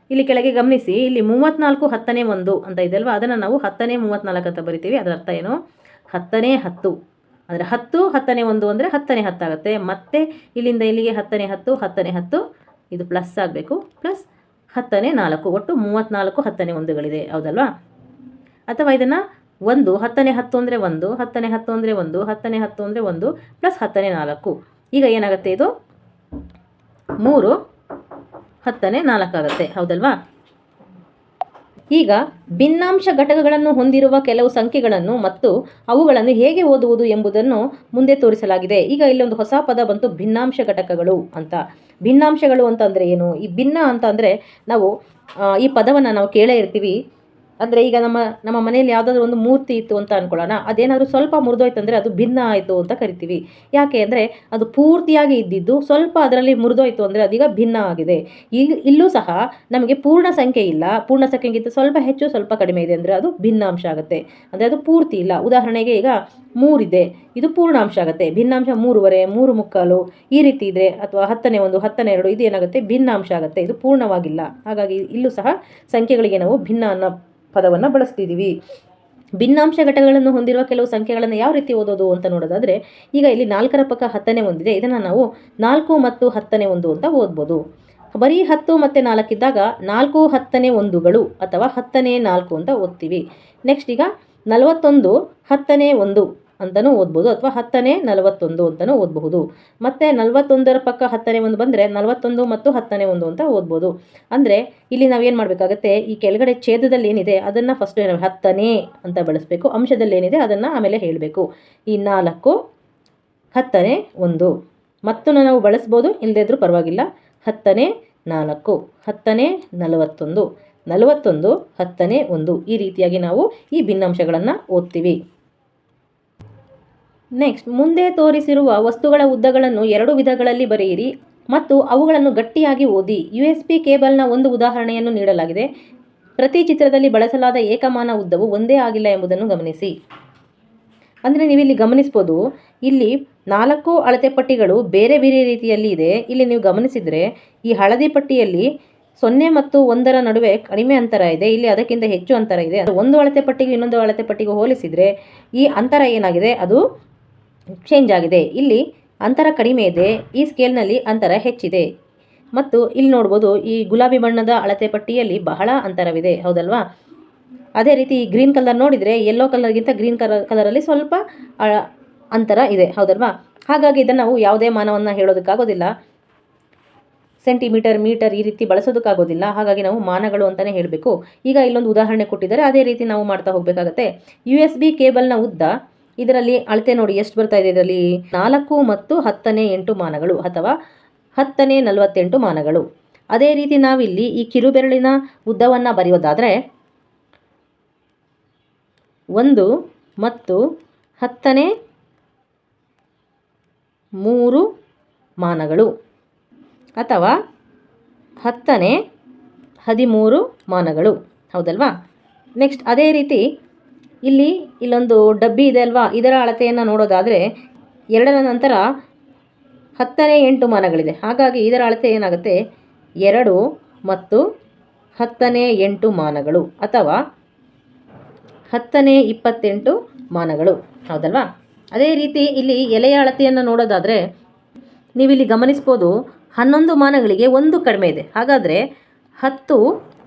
ಇಲ್ಲಿ ಕೆಳಗೆ ಗಮನಿಸಿ, ಇಲ್ಲಿ 34/10 ಅಂತ ಇದೆಯಲ್ವಾ, ಅದನ್ನು ನಾವು 10/34 ಅಂತ ಬರಿತೀವಿ. ಅದರ ಅರ್ಥ ಏನು? 10/10 ಅಂದರೆ 10/10 ಅಂದರೆ 10/10 ಆಗುತ್ತೆ. ಮತ್ತು ಇಲ್ಲಿಂದ ಇಲ್ಲಿಗೆ 10/10 ಇದು ಪ್ಲಸ್ ಆಗಬೇಕು, ಪ್ಲಸ್ 10/4 ಒಟ್ಟು 34/10 ಹೌದಲ್ವಾ? ಅಥವಾ ಇದನ್ನು 1 10/10 ಅಂದರೆ 1, 10/10 ಅಂದರೆ 1, 10/10 ಅಂದರೆ 1 ಪ್ಲಸ್ 10/4. ಈಗ ಏನಾಗುತ್ತೆ? ಇದು 3/10 ಆಗುತ್ತೆ, ಹೌದಲ್ವಾ? ಈಗ ಭಿನ್ನಾಂಶ ಘಟಕಗಳನ್ನು ಹೊಂದಿರುವ ಕೆಲವು ಸಂಖ್ಯೆಗಳನ್ನು ಮತ್ತು ಅವುಗಳನ್ನು ಹೇಗೆ ಓದುವುದು ಎಂಬುದನ್ನು ಮುಂದೆ ತೋರಿಸಲಾಗಿದೆ. ಈಗ ಇಲ್ಲೊಂದು ಹೊಸ ಪದ ಬಂತು, ಭಿನ್ನಾಂಶ ಘಟಕಗಳು ಅಂತ. ಭಿನ್ನಾಂಶಗಳು ಅಂತಂದರೆ ಏನು? ಈ ಭಿನ್ನ ಅಂತ ಅಂದರೆ ನಾವು ಈ ಪದವನ್ನು ನಾವು ಕೇಳೇ ಇರ್ತೀವಿ. ಅಂದರೆ ಈಗ ನಮ್ಮ ಮನೆಯಲ್ಲಿ ಯಾವುದಾದ್ರೂ ಒಂದು ಮೂರ್ತಿ ಇತ್ತು ಅಂತ ಅಂದ್ಕೊಳ್ಳೋಣ, ಅದೇನಾದರೂ ಸ್ವಲ್ಪ ಮುರಿದೋಯ್ತು ಅಂದರೆ ಅದು ಭಿನ್ನ ಆಯಿತು ಅಂತ ಕರಿತೀವಿ. ಯಾಕೆ ಅಂದರೆ ಅದು ಪೂರ್ತಿಯಾಗಿ ಇದ್ದಿದ್ದು ಸ್ವಲ್ಪ ಅದರಲ್ಲಿ ಮುರಿದೋಯ್ತು ಅಂದರೆ ಅದೀಗ ಭಿನ್ನ ಆಗಿದೆ. ಇಲ್ಲೂ ಸಹ ನಮಗೆ ಪೂರ್ಣ ಸಂಖ್ಯೆ ಇಲ್ಲ, ಪೂರ್ಣ ಸಂಖ್ಯೆಗಿಂತ ಸ್ವಲ್ಪ ಹೆಚ್ಚು ಸ್ವಲ್ಪ ಕಡಿಮೆ ಇದೆ ಅಂದರೆ ಅದು ಭಿನ್ನಾಂಶ ಆಗುತ್ತೆ. ಅಂದರೆ ಅದು ಪೂರ್ತಿ ಇಲ್ಲ. ಉದಾಹರಣೆಗೆ ಈಗ 3 ಇದೆ, ಇದು ಪೂರ್ಣಾಂಶ ಆಗುತ್ತೆ. ಭಿನ್ನಾಂಶ 3/2, 3/3 ಈ ರೀತಿ ಇದೆ, ಅಥವಾ 10ನೇ 1, 10ನೇ 2 ಇದು ಏನಾಗುತ್ತೆ, ಭಿನ್ನಾಂಶ ಆಗುತ್ತೆ. ಇದು ಪೂರ್ಣವಾಗಿಲ್ಲ. ಹಾಗಾಗಿ ಇಲ್ಲೂ ಸಹ ಸಂಖ್ಯೆಗಳಿಗೆ ನಾವು ಭಿನ್ನ ಅನ್ನೋ ಪದವನ್ನು ಬಳಸ್ತಿದ್ದೀವಿ. ಭಿನ್ನಾಂಶ ಘಟಕಗಳನ್ನು ಹೊಂದಿರುವ ಕೆಲವು ಸಂಖ್ಯೆಗಳನ್ನು ಯಾವ ರೀತಿ ಓದೋದು ಅಂತ ನೋಡೋದಾದರೆ, ಈಗ ಇಲ್ಲಿ 4ರ ಪಕ್ಕ 10ನೇ 1 ಇದೆ, ಇದನ್ನು ನಾವು 4 ಮತ್ತು 10ನೇ 1 ಅಂತ ಓದ್ಬೋದು. ಬರೀ 10 ಮತ್ತು 4 ಇದ್ದಾಗ 4 10ನೇ 1ಗಳು ಅಥವಾ 10ನೇ 4 ಅಂತ ಓದ್ತೀವಿ. ನೆಕ್ಸ್ಟ್ ಈಗ 41 10ನೇ 1 ಅಂತಲೂ ಓದ್ಬೋದು, ಅಥವಾ 10ನೇ 41 ಅಂತಲೂ ಓದಬಹುದು. ಮತ್ತು 41ರ ಪಕ್ಕ 10ನೇ 1 ಬಂದರೆ 41 ಮತ್ತು 10ನೇ 1 ಅಂತ ಓದ್ಬೋದು. ಅಂದರೆ ಇಲ್ಲಿ ನಾವೇನು ಮಾಡಬೇಕಾಗತ್ತೆ, ಈ ಕೆಳಗಡೆ ಛೇದದಲ್ಲಿ ಏನಿದೆ ಅದನ್ನು ಫಸ್ಟ್ 10ನೇ ಅಂತ ಬಳಸಬೇಕು, ಅಂಶದಲ್ಲಿ ಏನಿದೆ ಅದನ್ನು ಆಮೇಲೆ ಹೇಳಬೇಕು. ಈ 4 10ನೇ 1 ಮತ್ತನ್ನು ನಾವು ಬಳಸ್ಬೋದು, ಇಲ್ಲದೇ ಇದ್ರೂ ಪರವಾಗಿಲ್ಲ. 10ನೇ 4 10ನೇ 41 41 10ನೇ 1 ಈ ರೀತಿಯಾಗಿ ನಾವು ಈ ಭಿನ್ನಾಂಶಗಳನ್ನು ಓದ್ತೀವಿ. ನೆಕ್ಸ್ಟ್, ಮುಂದೆ ತೋರಿಸಿರುವ ವಸ್ತುಗಳ ಉದ್ದಗಳನ್ನು 2 ವಿಧಗಳಲ್ಲಿ ಬರೆಯಿರಿ ಮತ್ತು ಅವುಗಳನ್ನು ಗಟ್ಟಿಯಾಗಿ ಓದಿ. USB ಕೇಬಲ್ನ ಒಂದು ಉದಾಹರಣೆಯನ್ನು ನೀಡಲಾಗಿದೆ. ಪ್ರತಿ ಚಿತ್ರದಲ್ಲಿ ಬಳಸಲಾದ ಏಕಮಾನ ಉದ್ದವು ಒಂದೇ ಆಗಿಲ್ಲ ಎಂಬುದನ್ನು ಗಮನಿಸಿ. ಅಂದರೆ ನೀವಿಲ್ಲಿ ಗಮನಿಸ್ಬೋದು, ಇಲ್ಲಿ 4 ಅಳತೆ ಪಟ್ಟಿಗಳು ಬೇರೆ ಬೇರೆ ರೀತಿಯಲ್ಲಿ ಇದೆ. ಇಲ್ಲಿ ನೀವು ಗಮನಿಸಿದರೆ ಈ ಹಳದಿ ಪಟ್ಟಿಯಲ್ಲಿ 0 ಮತ್ತು 1ರ ನಡುವೆ ಕಡಿಮೆ ಅಂತರ ಇದೆ, ಇಲ್ಲಿ ಅದಕ್ಕಿಂತ ಹೆಚ್ಚು ಅಂತರ ಇದೆ. ಒಂದು ಅಳತೆ ಪಟ್ಟಿಗೆ ಇನ್ನೊಂದು ಅಳತೆ ಪಟ್ಟಿಗೆ ಹೋಲಿಸಿದರೆ ಈ ಅಂತರ ಏನಾಗಿದೆ, ಅದು ಚೇಂಜ್ ಆಗಿದೆ. ಇಲ್ಲಿ ಅಂತರ ಕಡಿಮೆ ಇದೆ, ಈ ಸ್ಕೇಲ್ನಲ್ಲಿ ಅಂತರ ಹೆಚ್ಚಿದೆ. ಮತ್ತು ಇಲ್ಲಿ ನೋಡ್ಬೋದು, ಈ ಗುಲಾಬಿ ಬಣ್ಣದ ಅಳತೆ ಪಟ್ಟಿಯಲ್ಲಿ ಬಹಳ ಅಂತರವಿದೆ, ಹೌದಲ್ವಾ? ಅದೇ ರೀತಿ ಈ ಗ್ರೀನ್ ಕಲರ್ ನೋಡಿದರೆ ಯೆಲ್ಲೋ ಕಲರ್ಗಿಂತ ಗ್ರೀನ್ ಕಲರಲ್ಲಿ ಸ್ವಲ್ಪ ಅಂತರ ಇದೆ, ಹೌದಲ್ವಾ? ಹಾಗಾಗಿ ಇದನ್ನು ನಾವು ಯಾವುದೇ ಮಾನವನ್ನು ಹೇಳೋದಕ್ಕಾಗೋದಿಲ್ಲ, ಸೆಂಟಿಮೀಟರ್, ಮೀಟರ್ ಈ ರೀತಿ ಬಳಸೋದಕ್ಕಾಗೋದಿಲ್ಲ. ಹಾಗಾಗಿ ನಾವು ಮಾನಗಳು ಅಂತಲೇ ಹೇಳಬೇಕು. ಈಗ ಇಲ್ಲೊಂದು ಉದಾಹರಣೆ ಕೊಟ್ಟಿದ್ದಾರೆ, ಅದೇ ರೀತಿ ನಾವು ಮಾಡ್ತಾ ಹೋಗಬೇಕಾಗತ್ತೆ. USB ಕೇಬಲ್ನ ಉದ್ದ, ಇದರಲ್ಲಿ ಅಳತೆ ನೋಡಿ ಎಷ್ಟು ಬರ್ತಾ ಇದೆ, ಇದರಲ್ಲಿ 4 ಮತ್ತು 10ನೇ 8 ಮಾನಗಳು ಅಥವಾ 10ನೇ 48 ಮಾನಗಳು. ಅದೇ ರೀತಿ ನಾವಿಲ್ಲಿ ಈ ಕಿರುಬೆರಳಿನ ಉದ್ದವನ್ನು ಬರೆಯೋದಾದರೆ 1 ಮತ್ತು 10ನೇ 3 ಮಾನಗಳು ಅಥವಾ 10ನೇ 13 ಮಾನಗಳು, ಹೌದಲ್ವಾ? ನೆಕ್ಸ್ಟ್ ಅದೇ ರೀತಿ ಇಲ್ಲೊಂದು ಡಬ್ಬಿ ಇದೆ ಅಲ್ವಾ, ಇದರ ಅಳತೆಯನ್ನು ನೋಡೋದಾದರೆ 2ರ ನಂತರ 10ನೇ 8 ಮಾನಗಳಿದೆ. ಹಾಗಾಗಿ ಇದರ ಅಳತೆ ಏನಾಗುತ್ತೆ, 2 ಮತ್ತು 10ನೇ 8 ಮಾನಗಳು ಅಥವಾ 10ನೇ 28 ಮಾನಗಳು, ಹೌದಲ್ವಾ? ಅದೇ ರೀತಿ ಇಲ್ಲಿ ಎಲೆಯ ಅಳತೆಯನ್ನು ನೋಡೋದಾದರೆ ನೀವಿಲ್ಲಿ ಗಮನಿಸ್ಬೋದು, 11 ಮಾನಗಳಿಗೆ 1 ಕಡಿಮೆ ಇದೆ. ಹಾಗಾದರೆ 10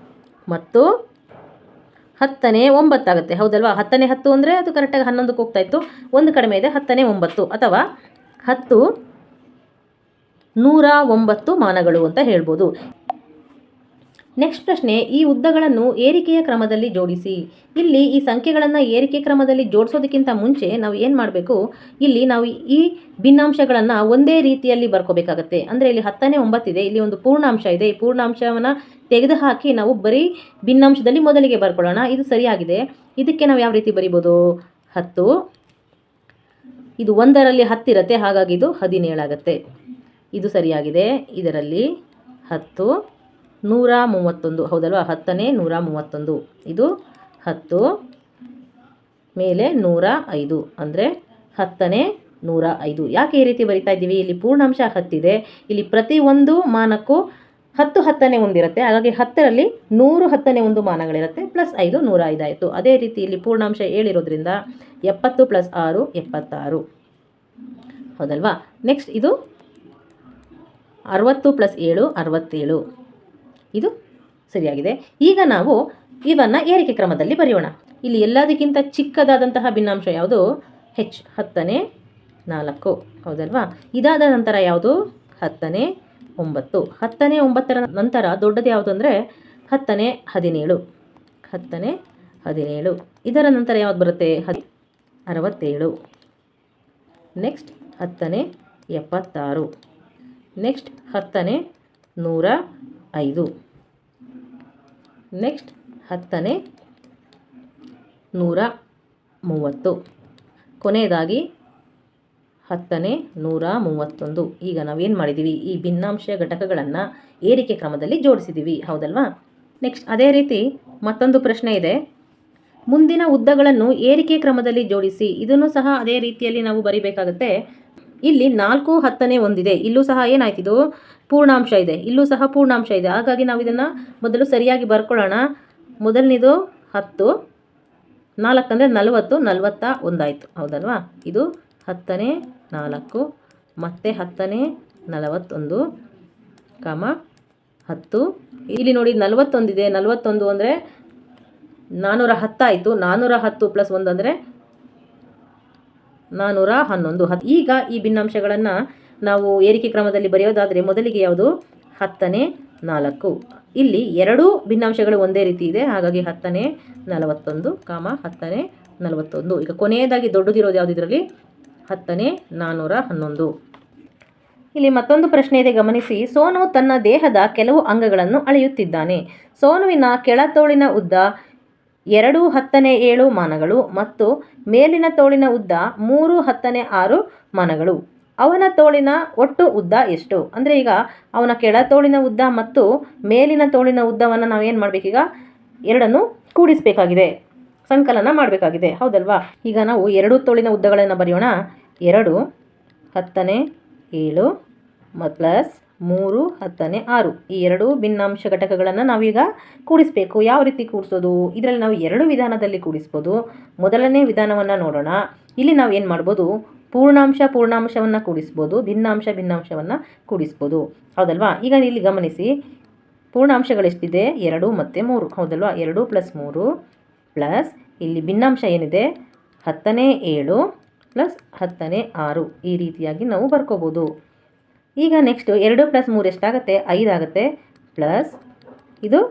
ಮತ್ತು 10ನೇ 9 ಆಗುತ್ತೆ, ಹೌದಲ್ವಾ? 10ನೇ 10 ಅಂದರೆ ಅದು ಕರೆಕ್ಟಾಗಿ 11ಕ್ಕೆ ಹೋಗ್ತಾ ಇತ್ತು, 1 ಕಡಿಮೆ ಇದೆ, 10ನೇ 9 ಅಥವಾ 10 109 ಮಾನಗಳು ಅಂತ ಹೇಳ್ಬೋದು. ನೆಕ್ಸ್ಟ್ ಪ್ರಶ್ನೆ, ಈ ಉದ್ದಗಳನ್ನು ಏರಿಕೆಯ ಕ್ರಮದಲ್ಲಿ ಜೋಡಿಸಿ. ಇಲ್ಲಿ ಈ ಸಂಖ್ಯೆಗಳನ್ನು ಏರಿಕೆ ಕ್ರಮದಲ್ಲಿ ಜೋಡಿಸೋದಕ್ಕಿಂತ ಮುಂಚೆ ನಾವು ಏನು ಮಾಡಬೇಕು, ಇಲ್ಲಿ ನಾವು ಈ ಭಿನ್ನಾಂಶಗಳನ್ನು ಒಂದೇ ರೀತಿಯಲ್ಲಿ ಬರ್ಕೋಬೇಕಾಗತ್ತೆ. ಅಂದರೆ ಇಲ್ಲಿ 10ನೇ 9 ಇದೆ, ಇಲ್ಲಿ ಒಂದು ಪೂರ್ಣಾಂಶ ಇದೆ, ಈ ಪೂರ್ಣಾಂಶವನ್ನು ತೆಗೆದುಹಾಕಿ ನಾವು ಬರೀ ಭಿನ್ನಾಂಶದಲ್ಲಿ ಮೊದಲಿಗೆ ಬರ್ಕೊಳ್ಳೋಣ. ಇದು ಸರಿಯಾಗಿದೆ. ಇದಕ್ಕೆ ನಾವು ಯಾವ ರೀತಿ ಬರಿಬೋದು, 10 ಇದು 1ರಲ್ಲಿ 10 ಇರುತ್ತೆ, ಹಾಗಾಗಿ ಇದು 17 ಆಗುತ್ತೆ. ಇದು ಸರಿಯಾಗಿದೆ. ಇದರಲ್ಲಿ 10 131, ಹೌದಲ್ವಾ? 10ನೇ 131, ಇದು 10 ಮೇಲೆ 105 ಅಂದರೆ 10ನೇ 105. ಯಾಕೆ ಈ ರೀತಿ ಬರಿತಾ ಇದ್ದೀವಿ, ಇಲ್ಲಿ ಪೂರ್ಣಾಂಶ 10 ಇದೆ, ಇಲ್ಲಿ ಪ್ರತಿ ಒಂದು ಮಾನಕ್ಕೂ 10 10ನೇ 1 ಇರುತ್ತೆ. ಹಾಗಾಗಿ 10ರಲ್ಲಿ 100 10ನೇ 1 ಮಾನಗಳಿರುತ್ತೆ, ಪ್ಲಸ್ 5 105 ಆಯಿತು. ಅದೇ ರೀತಿ ಇಲ್ಲಿ ಪೂರ್ಣಾಂಶ 7 ಇರೋದ್ರಿಂದ 70 + 6 76, ಹೌದಲ್ವಾ? ನೆಕ್ಸ್ಟ್ ಇದು 60 + 7 67, ಇದು ಸರಿಯಾಗಿದೆ. ಈಗ ನಾವು ಇವನ್ನು ಏರಿಕೆ ಕ್ರಮದಲ್ಲಿ ಬರೆಯೋಣ. ಇಲ್ಲಿ ಎಲ್ಲದಕ್ಕಿಂತ ಚಿಕ್ಕದಾದಂತಹ ಭಿನ್ನಾಂಶ ಯಾವುದು, H 10ನೇ 4, ಹೌದಲ್ವಾ? ಇದಾದ ನಂತರ ಯಾವುದು, 10ನೇ 9. 10ನೇ 9ರ ನಂತರ ದೊಡ್ಡದು ಯಾವುದು ಅಂದರೆ 10ನೇ 17, 10ನೇ 17. ಇದರ ನಂತರ ಯಾವುದು ಬರುತ್ತೆ, 67. ನೆಕ್ಸ್ಟ್ 10ನೇ 76. ನೆಕ್ಸ್ಟ್ 10ನೇ 105. ನೆಕ್ಸ್ಟ್ 10ನೇ 130. ಕೊನೆಯದಾಗಿ 10ನೇ 131. ಈಗ ನಾವೇನು ಮಾಡಿದ್ದೀವಿ, ಈ ಭಿನ್ನಾಂಶ ಘಟಕಗಳನ್ನು ಏರಿಕೆ ಕ್ರಮದಲ್ಲಿ ಜೋಡಿಸಿದ್ದೀವಿ, ಹೌದಲ್ವಾ? ನೆಕ್ಸ್ಟ್ ಅದೇ ರೀತಿ ಮತ್ತೊಂದು ಪ್ರಶ್ನೆ ಇದೆ. ಮುಂದಿನ ಉದ್ದಗಳನ್ನು ಏರಿಕೆ ಕ್ರಮದಲ್ಲಿ ಜೋಡಿಸಿ. ಇದನ್ನು ಸಹ ಅದೇ ರೀತಿಯಲ್ಲಿ ನಾವು ಬರಿಬೇಕಾಗುತ್ತೆ. ಇಲ್ಲಿ 4 10ನೇ ಒಂದಿದೆ, ಇಲ್ಲೂ ಸಹ ಏನಾಯ್ತಿದು ಪೂರ್ಣಾಂಶ ಇದೆ, ಇಲ್ಲೂ ಸಹ ಪೂರ್ಣಾಂಶ ಇದೆ. ಹಾಗಾಗಿ ನಾವು ಇದನ್ನು ಮೊದಲು ಸರಿಯಾಗಿ ಬರ್ಕೊಳ್ಳೋಣ. ಮೊದಲನೇದು 10, 4 ಅಂದರೆ 40, 41 ಆಯಿತು, ಹೌದಲ್ವಾ? ಇದು 10ನೇ 4 ಮತ್ತು 10ನೇ 41, 10. ಇಲ್ಲಿ ನೋಡಿ 41 ಇದೆ, 41 ಅಂದರೆ 410 ಆಯಿತು. 410 + 1 ಅಂದರೆ 411. ಈಗ ಈ ಭಿನ್ನಾಂಶಗಳನ್ನು ನಾವು ಏರಿಕೆ ಕ್ರಮದಲ್ಲಿ ಬರೆಯೋದಾದರೆ ಮೊದಲಿಗೆ ಯಾವುದು 10ನೇ 4. ಇಲ್ಲಿ ಎರಡೂ ಭಿನ್ನಾಂಶಗಳು ಒಂದೇ ರೀತಿ ಇದೆ, ಹಾಗಾಗಿ 10ನೇ 41, 10ನೇ 41. ಈಗ ಕೊನೆಯದಾಗಿ ದೊಡ್ಡದಿರೋದು ಯಾವುದು ಇದರಲ್ಲಿ? 10ನೇ 411. ಇಲ್ಲಿ ಮತ್ತೊಂದು ಪ್ರಶ್ನೆ ಇದೆ, ಗಮನಿಸಿ. ಸೋನು ತನ್ನ ದೇಹದ ಕೆಲವು ಅಂಗಗಳನ್ನು ಅಳೆಯುತ್ತಿದ್ದಾನೆ. ಸೋನುವಿನ ಕೆಳತೋಳಿನ ಉದ್ದ 2 10ನೇ 7 ಮಾನಗಳು ಮತ್ತು ಮೇಲಿನ ತೋಳಿನ ಉದ್ದ 3 10ನೇ 6 ಮಾನಗಳು. ಅವನ ತೋಳಿನ ಒಟ್ಟು ಉದ್ದ ಎಷ್ಟು? ಅಂದರೆ ಈಗ ಅವನ ಕೆಳತೋಳಿನ ಉದ್ದ ಮತ್ತು ಮೇಲಿನ ತೋಳಿನ ಉದ್ದವನ್ನು ನಾವು ಏನು ಮಾಡಬೇಕೀಗ? ಎರಡನ್ನು ಕೂಡಿಸಬೇಕಾಗಿದೆ, ಸಂಕಲನ ಮಾಡಬೇಕಾಗಿದೆ, ಹೌದಲ್ವಾ? ಈಗ ನಾವು ಎರಡು ತೋಳಿನ ಉದ್ದಗಳನ್ನು ಬರೆಯೋಣ. 2 10ನೇ 7 ಪ್ಲಸ್ 3 10ನೇ 6. ಈ ಎರಡೂ ಭಿನ್ನಾಂಶ ಘಟಕಗಳನ್ನು ನಾವೀಗ ಕೂಡಿಸಬೇಕು. ಯಾವ ರೀತಿ ಕೂಡಿಸೋದು? ಇದರಲ್ಲಿ ನಾವು ಎರಡು ವಿಧಾನದಲ್ಲಿ ಕೂಡಿಸ್ಬೋದು. ಮೊದಲನೇ ವಿಧಾನವನ್ನು ನೋಡೋಣ. ಇಲ್ಲಿ ನಾವು ಏನು ಮಾಡ್ಬೋದು? ಪೂರ್ಣಾಂಶವನ್ನು ಕೂಡಿಸ್ಬೋದು, ಭಿನ್ನಾಂಶವನ್ನು ಕೂಡಿಸ್ಬೋದು, ಹೌದಲ್ವಾ? ಈಗ ಇಲ್ಲಿ ಗಮನಿಸಿ, ಪೂರ್ಣಾಂಶಗಳೆಷ್ಟಿದೆ? 2 ಮತ್ತು 3, ಹೌದಲ್ವಾ? 2 + 3 ಪ್ಲಸ್ ಇಲ್ಲಿ ಭಿನ್ನಾಂಶ ಏನಿದೆ 10ನೇ 7 ಪ್ಲಸ್ 10ನೇ 6. ಈ ರೀತಿಯಾಗಿ ನಾವು ಬರ್ಕೋಬೋದು. ಈಗ ನೆಕ್ಸ್ಟ್ 2 + 3 ಎಷ್ಟಾಗುತ್ತೆ? 5 ಆಗುತ್ತೆ. ಪ್ಲಸ್ ಇದು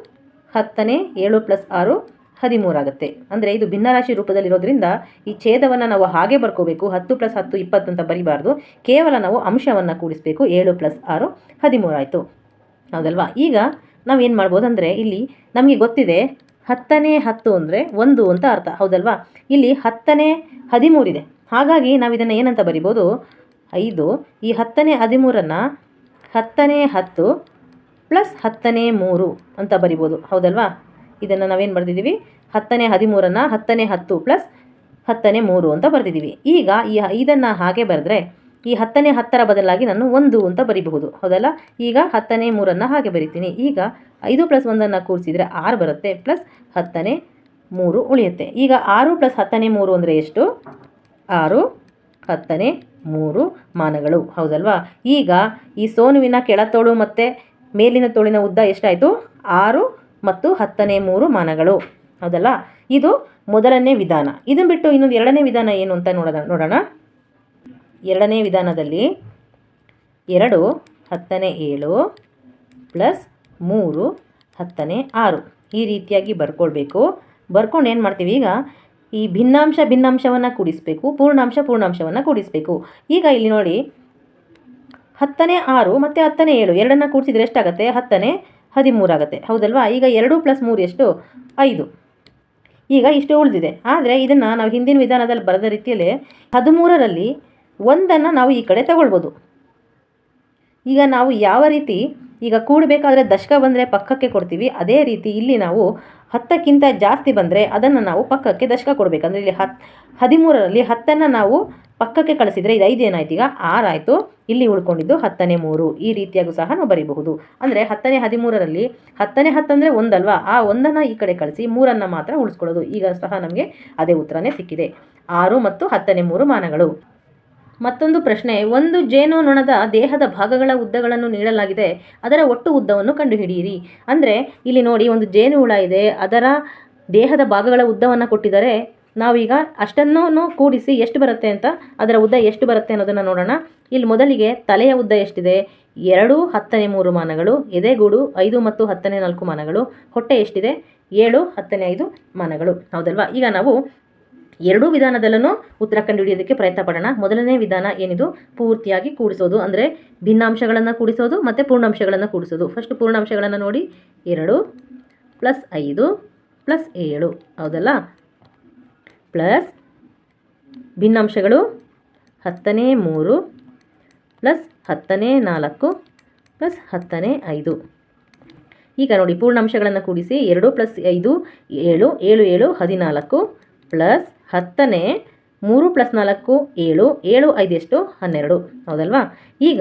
10ನೇ 7 + 6 13 ಆಗುತ್ತೆ. ಅಂದರೆ ಇದು ಭಿನ್ನರಾಶಿ ರೂಪದಲ್ಲಿರೋದ್ರಿಂದ ಈ ಛೇದವನ್ನು ನಾವು ಹಾಗೆ ಬರ್ಕೋಬೇಕು. 10 + 10 20 ಅಂತ ಬರಿಬಾರ್ದು. ಕೇವಲ ನಾವು ಅಂಶವನ್ನು ಕೂಡಿಸಬೇಕು. 7 + 6 13 ಆಯಿತು, ಹೌದಲ್ವಾ? ಈಗ ನಾವೇನು ಮಾಡ್ಬೋದು ಅಂದರೆ ಇಲ್ಲಿ ನಮಗೆ ಗೊತ್ತಿದೆ 10ನೇ 10 ಅಂದರೆ 1 ಅಂತ ಅರ್ಥ, ಹೌದಲ್ವಾ? ಇಲ್ಲಿ 10ನೇ 13 ಇದೆ, ಹಾಗಾಗಿ ನಾವು ಇದನ್ನು ಏನಂತ ಬರಿಬೋದು? 5. ಈ 10ನೇ 13ನ್ನು 10ನೇ 10 ಪ್ಲಸ್ 10ನೇ 3 ಅಂತ ಬರಿಬೋದು, ಹೌದಲ್ವಾ? ಇದನ್ನು ನಾವೇನು ಬರೆದಿದ್ದೀವಿ? 10ನೇ 13ನ್ನು 10ನೇ 10 ಪ್ಲಸ್ 10ನೇ 3 ಅಂತ ಬರೆದಿದ್ದೀವಿ. ಈಗ ಈ 5ನ್ನು ಹಾಗೆ ಬರೆದ್ರೆ ಈ 10ನೇ 10ರ ಬದಲಾಗಿ ನಾನು 1 ಅಂತ ಬರಿಬಹುದು, ಹೌದಲ್ಲ? ಈಗ 10ನೇ 3ನ್ನು ಹಾಗೆ ಬರಿತೀನಿ. ಈಗ 5 + 1ನ್ನು ಕೂಡಿಸಿದರೆ 6 ಬರುತ್ತೆ, ಪ್ಲಸ್ 10ನೇ 3 ಉಳಿಯುತ್ತೆ. ಈಗ 6 + 10ನೇ 3 ಅಂದರೆ ಎಷ್ಟು? 6 10ನೇ 3 ಮಾನಗಳು, ಹೌದಲ್ವಾ? ಈಗ ಈ ಸೋನುವಿನ ಕೆಳತೋಳು ಮತ್ತು ಮೇಲಿನ ತೋಳಿನ ಉದ್ದ ಎಷ್ಟಾಯಿತು? 6 ಮತ್ತು 10ನೇ 3 ಮಾನಗಳು, ಹೌದಲ್ಲ? ಇದು ಮೊದಲನೇ ವಿಧಾನ. ಇದನ್ನು ಬಿಟ್ಟು ಇನ್ನೊಂದು ಎರಡನೇ ವಿಧಾನ ಏನು ಅಂತ ನೋಡೋಣ. ಎರಡನೇ ವಿಧಾನದಲ್ಲಿ 2 10ನೇ 7 ಪ್ಲಸ್ 3 10ನೇ 6 ಈ ರೀತಿಯಾಗಿ ಬರ್ಕೊಳ್ಬೇಕು. ಬರ್ಕೊಂಡು ಏನು ಮಾಡ್ತೀವಿ? ಈಗ ಈ ಭಿನ್ನಾಂಶವನ್ನು ಕೂಡಿಸಬೇಕು, ಪೂರ್ಣಾಂಶವನ್ನು ಕೂಡಿಸಬೇಕು. ಈಗ ಇಲ್ಲಿ ನೋಡಿ 10ನೇ 6 ಮತ್ತು 10ನೇ 7 ಎರಡನ್ನು ಕೂಡಿಸಿದರೆ ಎಷ್ಟಾಗುತ್ತೆ? 10ನೇ 13 ಆಗುತ್ತೆ, ಹೌದಲ್ವಾ? ಈಗ 2 + 3 ಎಷ್ಟು? 5. ಈಗ ಇಷ್ಟು ಉಳಿದಿದೆ. ಆದರೆ ಇದನ್ನು ನಾವು ಹಿಂದಿನ ವಿಧಾನದಲ್ಲಿ ಬರೆದ ರೀತಿಯಲ್ಲಿ 13ರಲ್ಲಿ 1ನ್ನು ನಾವು ಈ ಕಡೆ ತಗೊಳ್ಬೋದು. ಈಗ ನಾವು ಯಾವ ರೀತಿ ಈಗ ಕೂಡಬೇಕಾದ್ರೆ ದಶಕ ಬಂದರೆ ಪಕ್ಕಕ್ಕೆ ಕೊಡ್ತೀವಿ, ಅದೇ ರೀತಿ ಇಲ್ಲಿ ನಾವು 10ಕ್ಕಿಂತ ಜಾಸ್ತಿ ಬಂದರೆ ಅದನ್ನು ನಾವು ಪಕ್ಕಕ್ಕೆ ದಶಕ ಕೊಡಬೇಕಂದ್ರೆ ಇಲ್ಲಿ 13ರಲ್ಲಿ 10ನ್ನು ನಾವು ಪಕ್ಕಕ್ಕೆ ಕಳಿಸಿದರೆ ಇದು 5 ಏನಾಯ್ತು? ಈಗ 6 ಆಯಿತು. ಇಲ್ಲಿ ಉಳ್ಕೊಂಡಿದ್ದು 10ನೇ 3. ಈ ರೀತಿಯಾಗೂ ಸಹ ನಾವು ಬರೀಬಹುದು. ಅಂದರೆ 10ನೇ 13ರಲ್ಲಿ 10ನೇ 10 ಅಂದರೆ 1 ಅಲ್ವಾ? ಆ 1ನ್ನು ಈ ಕಡೆ ಕಳಿಸಿ 3ನ್ನು ಮಾತ್ರ ಉಳಿಸ್ಕೊಳ್ಳೋದು. ಈಗ ಸಹ ನಮಗೆ ಅದೇ ಉತ್ತರನೇ ಸಿಕ್ಕಿದೆ, 6 ಮತ್ತು 10ನೇ 3 ಮಾನಗಳು. ಮತ್ತೊಂದು ಪ್ರಶ್ನೆ, ಒಂದು ಜೇನುನೊಣದ ದೇಹದ ಭಾಗಗಳ ಉದ್ದಗಳನ್ನು ನೀಡಲಾಗಿದೆ, ಅದರ ಒಟ್ಟು ಉದ್ದವನ್ನು ಕಂಡುಹಿಡಿಯಿರಿ. ಅಂದರೆ ಇಲ್ಲಿ ನೋಡಿ, ಒಂದು ಜೇನುಹುಳ ಇದೆ, ಅದರ ದೇಹದ ಭಾಗಗಳ ಉದ್ದವನ್ನು ಕೊಟ್ಟಿದ್ದಾರೆ. ನಾವೀಗ ಅಷ್ಟನ್ನು ಕೂಡಿಸಿ ಎಷ್ಟು ಬರುತ್ತೆ ಅಂತ, ಅದರ ಉದ್ದ ಎಷ್ಟು ಬರುತ್ತೆ ಅನ್ನೋದನ್ನು ನೋಡೋಣ. ಇಲ್ಲಿ ಮೊದಲಿಗೆ ತಲೆಯ ಉದ್ದ ಎಷ್ಟಿದೆ? 2 10ನೇ 3 ಮಾನಗಳು. ಎದೆಗೂಡು 5 ಮತ್ತು 10ನೇ 4 ಮಾನಗಳು. ಹೊಟ್ಟೆ ಎಷ್ಟಿದೆ? 7 10ನೇ 5 ಮಾನಗಳು, ಹೌದಲ್ವಾ? ಈಗ ನಾವು ಎರಡೂ ವಿಧಾನದಲ್ಲೂ ಉತ್ತರ ಕಂಡುಹಿಡಿಯೋದಕ್ಕೆ ಪ್ರಯತ್ನ ಪಡೋಣ. ಮೊದಲನೇ ವಿಧಾನ ಏನಿದು? ಪೂರ್ತಿಯಾಗಿ ಕೂಡಿಸೋದು, ಅಂದರೆ ಭಿನ್ನಾಂಶಗಳನ್ನು ಕೂಡಿಸೋದು ಮತ್ತು ಪೂರ್ಣಾಂಶಗಳನ್ನು ಕೂಡಿಸೋದು. ಫಸ್ಟ್ ಪೂರ್ಣಾಂಶಗಳನ್ನು ನೋಡಿ, 2 + 5 + 7, ಹೌದಲ್ಲ? ಪ್ಲಸ್ ಭಿನ್ನಾಂಶಗಳು 10ನೇ 3 ಪ್ಲಸ್ 10ನೇ 4 ಪ್ಲಸ್ 10ನೇ 5. ಈಗ ನೋಡಿ ಪೂರ್ಣಾಂಶಗಳನ್ನು ಕೂಡಿಸಿ 2 + 5 7 7 7 14 ಪ್ಲಸ್ 10ನೇ 3 + 4 7 7 5 ಎಷ್ಟು 12. ಹೌದಲ್ವಾ? ಈಗ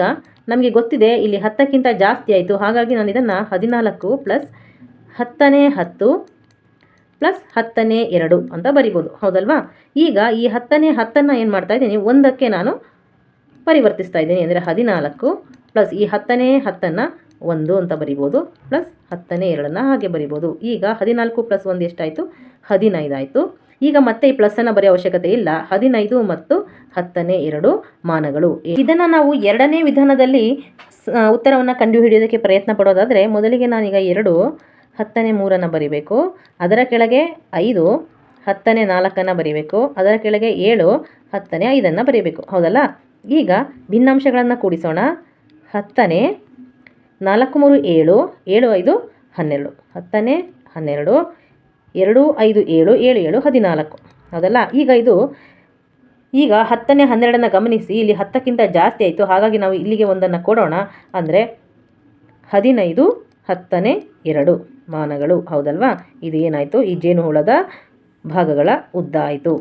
ನಮಗೆ ಗೊತ್ತಿದೆ ಇಲ್ಲಿ 10ಕ್ಕಿಂತ ಜಾಸ್ತಿ ಆಯಿತು, ಹಾಗಾಗಿ ನಾನು ಇದನ್ನು 14 ಪ್ಲಸ್ 10ನೇ 10 ಪ್ಲಸ್ 10ನೇ 2 ಅಂತ ಬರಿಬೋದು. ಹೌದಲ್ವಾ? ಈಗ ಈ 10ನೇ 10ನ್ನು ಏನು ಮಾಡ್ತಾ ಇದ್ದೀನಿ, 1ಕ್ಕೆ ನಾನು ಪರಿವರ್ತಿಸ್ತಾ ಇದ್ದೀನಿ. ಅಂದರೆ 14 ಪ್ಲಸ್ ಈ 10ನೇ 10ನ್ನು 1 ಅಂತ ಬರಿಬೋದು, ಪ್ಲಸ್ 10ನೇ 2ನ್ನು ಹಾಗೆ ಬರಿಬೋದು. ಈಗ 14 + 1 ಎಷ್ಟಾಯಿತು? 15 ಆಯಿತು. ಈಗ ಮತ್ತೆ ಈ ಪ್ಲಸ್ಸನ್ನು ಬರೆಯೋ ಅವಶ್ಯಕತೆ ಇಲ್ಲ. 15 ಮತ್ತು 10ನೇ 2 ಮಾನಗಳು. ಇದನ್ನು ನಾವು ಎರಡನೇ ವಿಧಾನದಲ್ಲಿ ಉತ್ತರವನ್ನು ಕಂಡುಹಿಡಿಯೋದಕ್ಕೆ ಪ್ರಯತ್ನ ಪಡೋದಾದರೆ, ಮೊದಲಿಗೆ ನಾನೀಗ 2 10ನೇ 3ನ್ನು ಬರಿಬೇಕು, ಅದರ ಕೆಳಗೆ 5 10ನೇ 4ನ್ನು ಬರಿಬೇಕು, ಅದರ ಕೆಳಗೆ 7 10ನೇ 5ನ್ನು ಬರೀಬೇಕು. ಹೌದಲ್ಲ? ಈಗ ಭಿನ್ನಾಂಶಗಳನ್ನು ಕೂಡಿಸೋಣ. 10ನೇ 4 3 7 7 5 12 10ನೇ 12 2 5 7 7 7 14. ಹೌದಲ್ಲ? ಈಗ 10ನೇ 12ನ್ನು ಗಮನಿಸಿ, ಇಲ್ಲಿ 10ಕ್ಕಿಂತ ಜಾಸ್ತಿ ಆಯಿತು, ಹಾಗಾಗಿ ನಾವು ಇಲ್ಲಿಗೆ 1ನ್ನು ಕೊಡೋಣ. ಅಂದರೆ 15 10ನೇ 2 ಮಾನಗಳು. ಹೌದಲ್ವಾ? ಇದು ಏನಾಯಿತು? ಈ ಜೇನುಹುಳದ ಭಾಗಗಳ ಉದ್ದ ಆಯಿತು.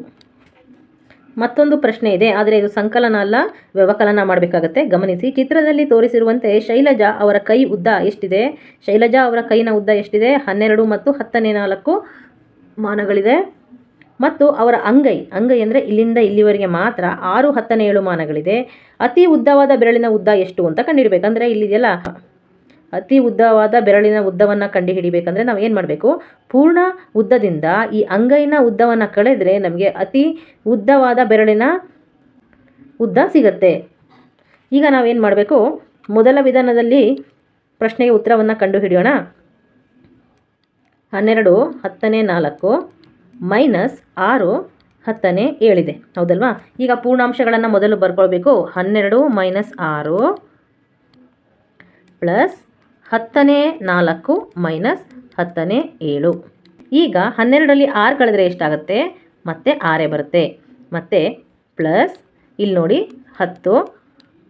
ಮತ್ತೊಂದು ಪ್ರಶ್ನೆ ಇದೆ, ಆದರೆ ಇದು ಸಂಕಲನ ಅಲ್ಲ, ವ್ಯವಕಲನ ಮಾಡಬೇಕಾಗತ್ತೆ. ಗಮನಿಸಿ, ಚಿತ್ರದಲ್ಲಿ ತೋರಿಸಿರುವಂತೆ ಶೈಲಜಾ ಅವರ ಕೈ ಉದ್ದ ಎಷ್ಟಿದೆ? ಶೈಲಜಾ ಅವರ ಕೈನ ಉದ್ದ ಎಷ್ಟಿದೆ? 12 ಮತ್ತು 10ನೇ 4 ಮಾನಗಳಿದೆ. ಮತ್ತು ಅವರ ಅಂಗೈ ಅಂದರೆ ಇಲ್ಲಿಂದ ಇಲ್ಲಿವರೆಗೆ ಮಾತ್ರ 6 10ನೇ 7 ಮಾನಗಳಿದೆ. ಅತಿ ಉದ್ದವಾದ ಬೆರಳಿನ ಉದ್ದ ಎಷ್ಟು ಅಂತ ಕಂಡುಹಿಡಿಬೇಕಂದ್ರೆ, ಇಲ್ಲಿದೆಯಲ್ಲ ಅತಿ ಉದ್ದವಾದ ಬೆರಳಿನ ಉದ್ದವನ್ನು ಕಂಡುಹಿಡಿಬೇಕಂದ್ರೆ ನಾವು ಏನು ಮಾಡಬೇಕು? ಪೂರ್ಣ ಉದ್ದದಿಂದ ಈ ಅಂಗೈನ ಉದ್ದವನ್ನು ಕಳೆದರೆ ನಮಗೆ ಅತಿ ಉದ್ದವಾದ ಬೆರಳಿನ ಉದ್ದ ಸಿಗುತ್ತೆ. ಈಗ ನಾವೇನು ಮಾಡಬೇಕು? ಮೊದಲ ವಿಧಾನದಲ್ಲಿ ಪ್ರಶ್ನೆಗೆ ಉತ್ತರವನ್ನು ಕಂಡುಹಿಡಿಯೋಣ. 12 10ನೇ 4 ಮೈನಸ್ 6 10ನೇ 7 ಇದೆ. ಹೌದಲ್ವಾ? ಈಗ ಪೂರ್ಣಾಂಶಗಳನ್ನು ಮೊದಲು ಬರ್ಕೊಳ್ಬೇಕು. 12 ಮೈನಸ್ 6 ಪ್ಲಸ್ 10ನೇ 4 ಮೈನಸ್ 10ನೇ 7. ಈಗ 12ರಲ್ಲಿ 6 ಕಳೆದರೆ ಎಷ್ಟಾಗುತ್ತೆ? ಮತ್ತೆ 6 ಬರುತ್ತೆ. ಮತ್ತೆ ಪ್ಲಸ್ ಇಲ್ಲಿ ನೋಡಿ 10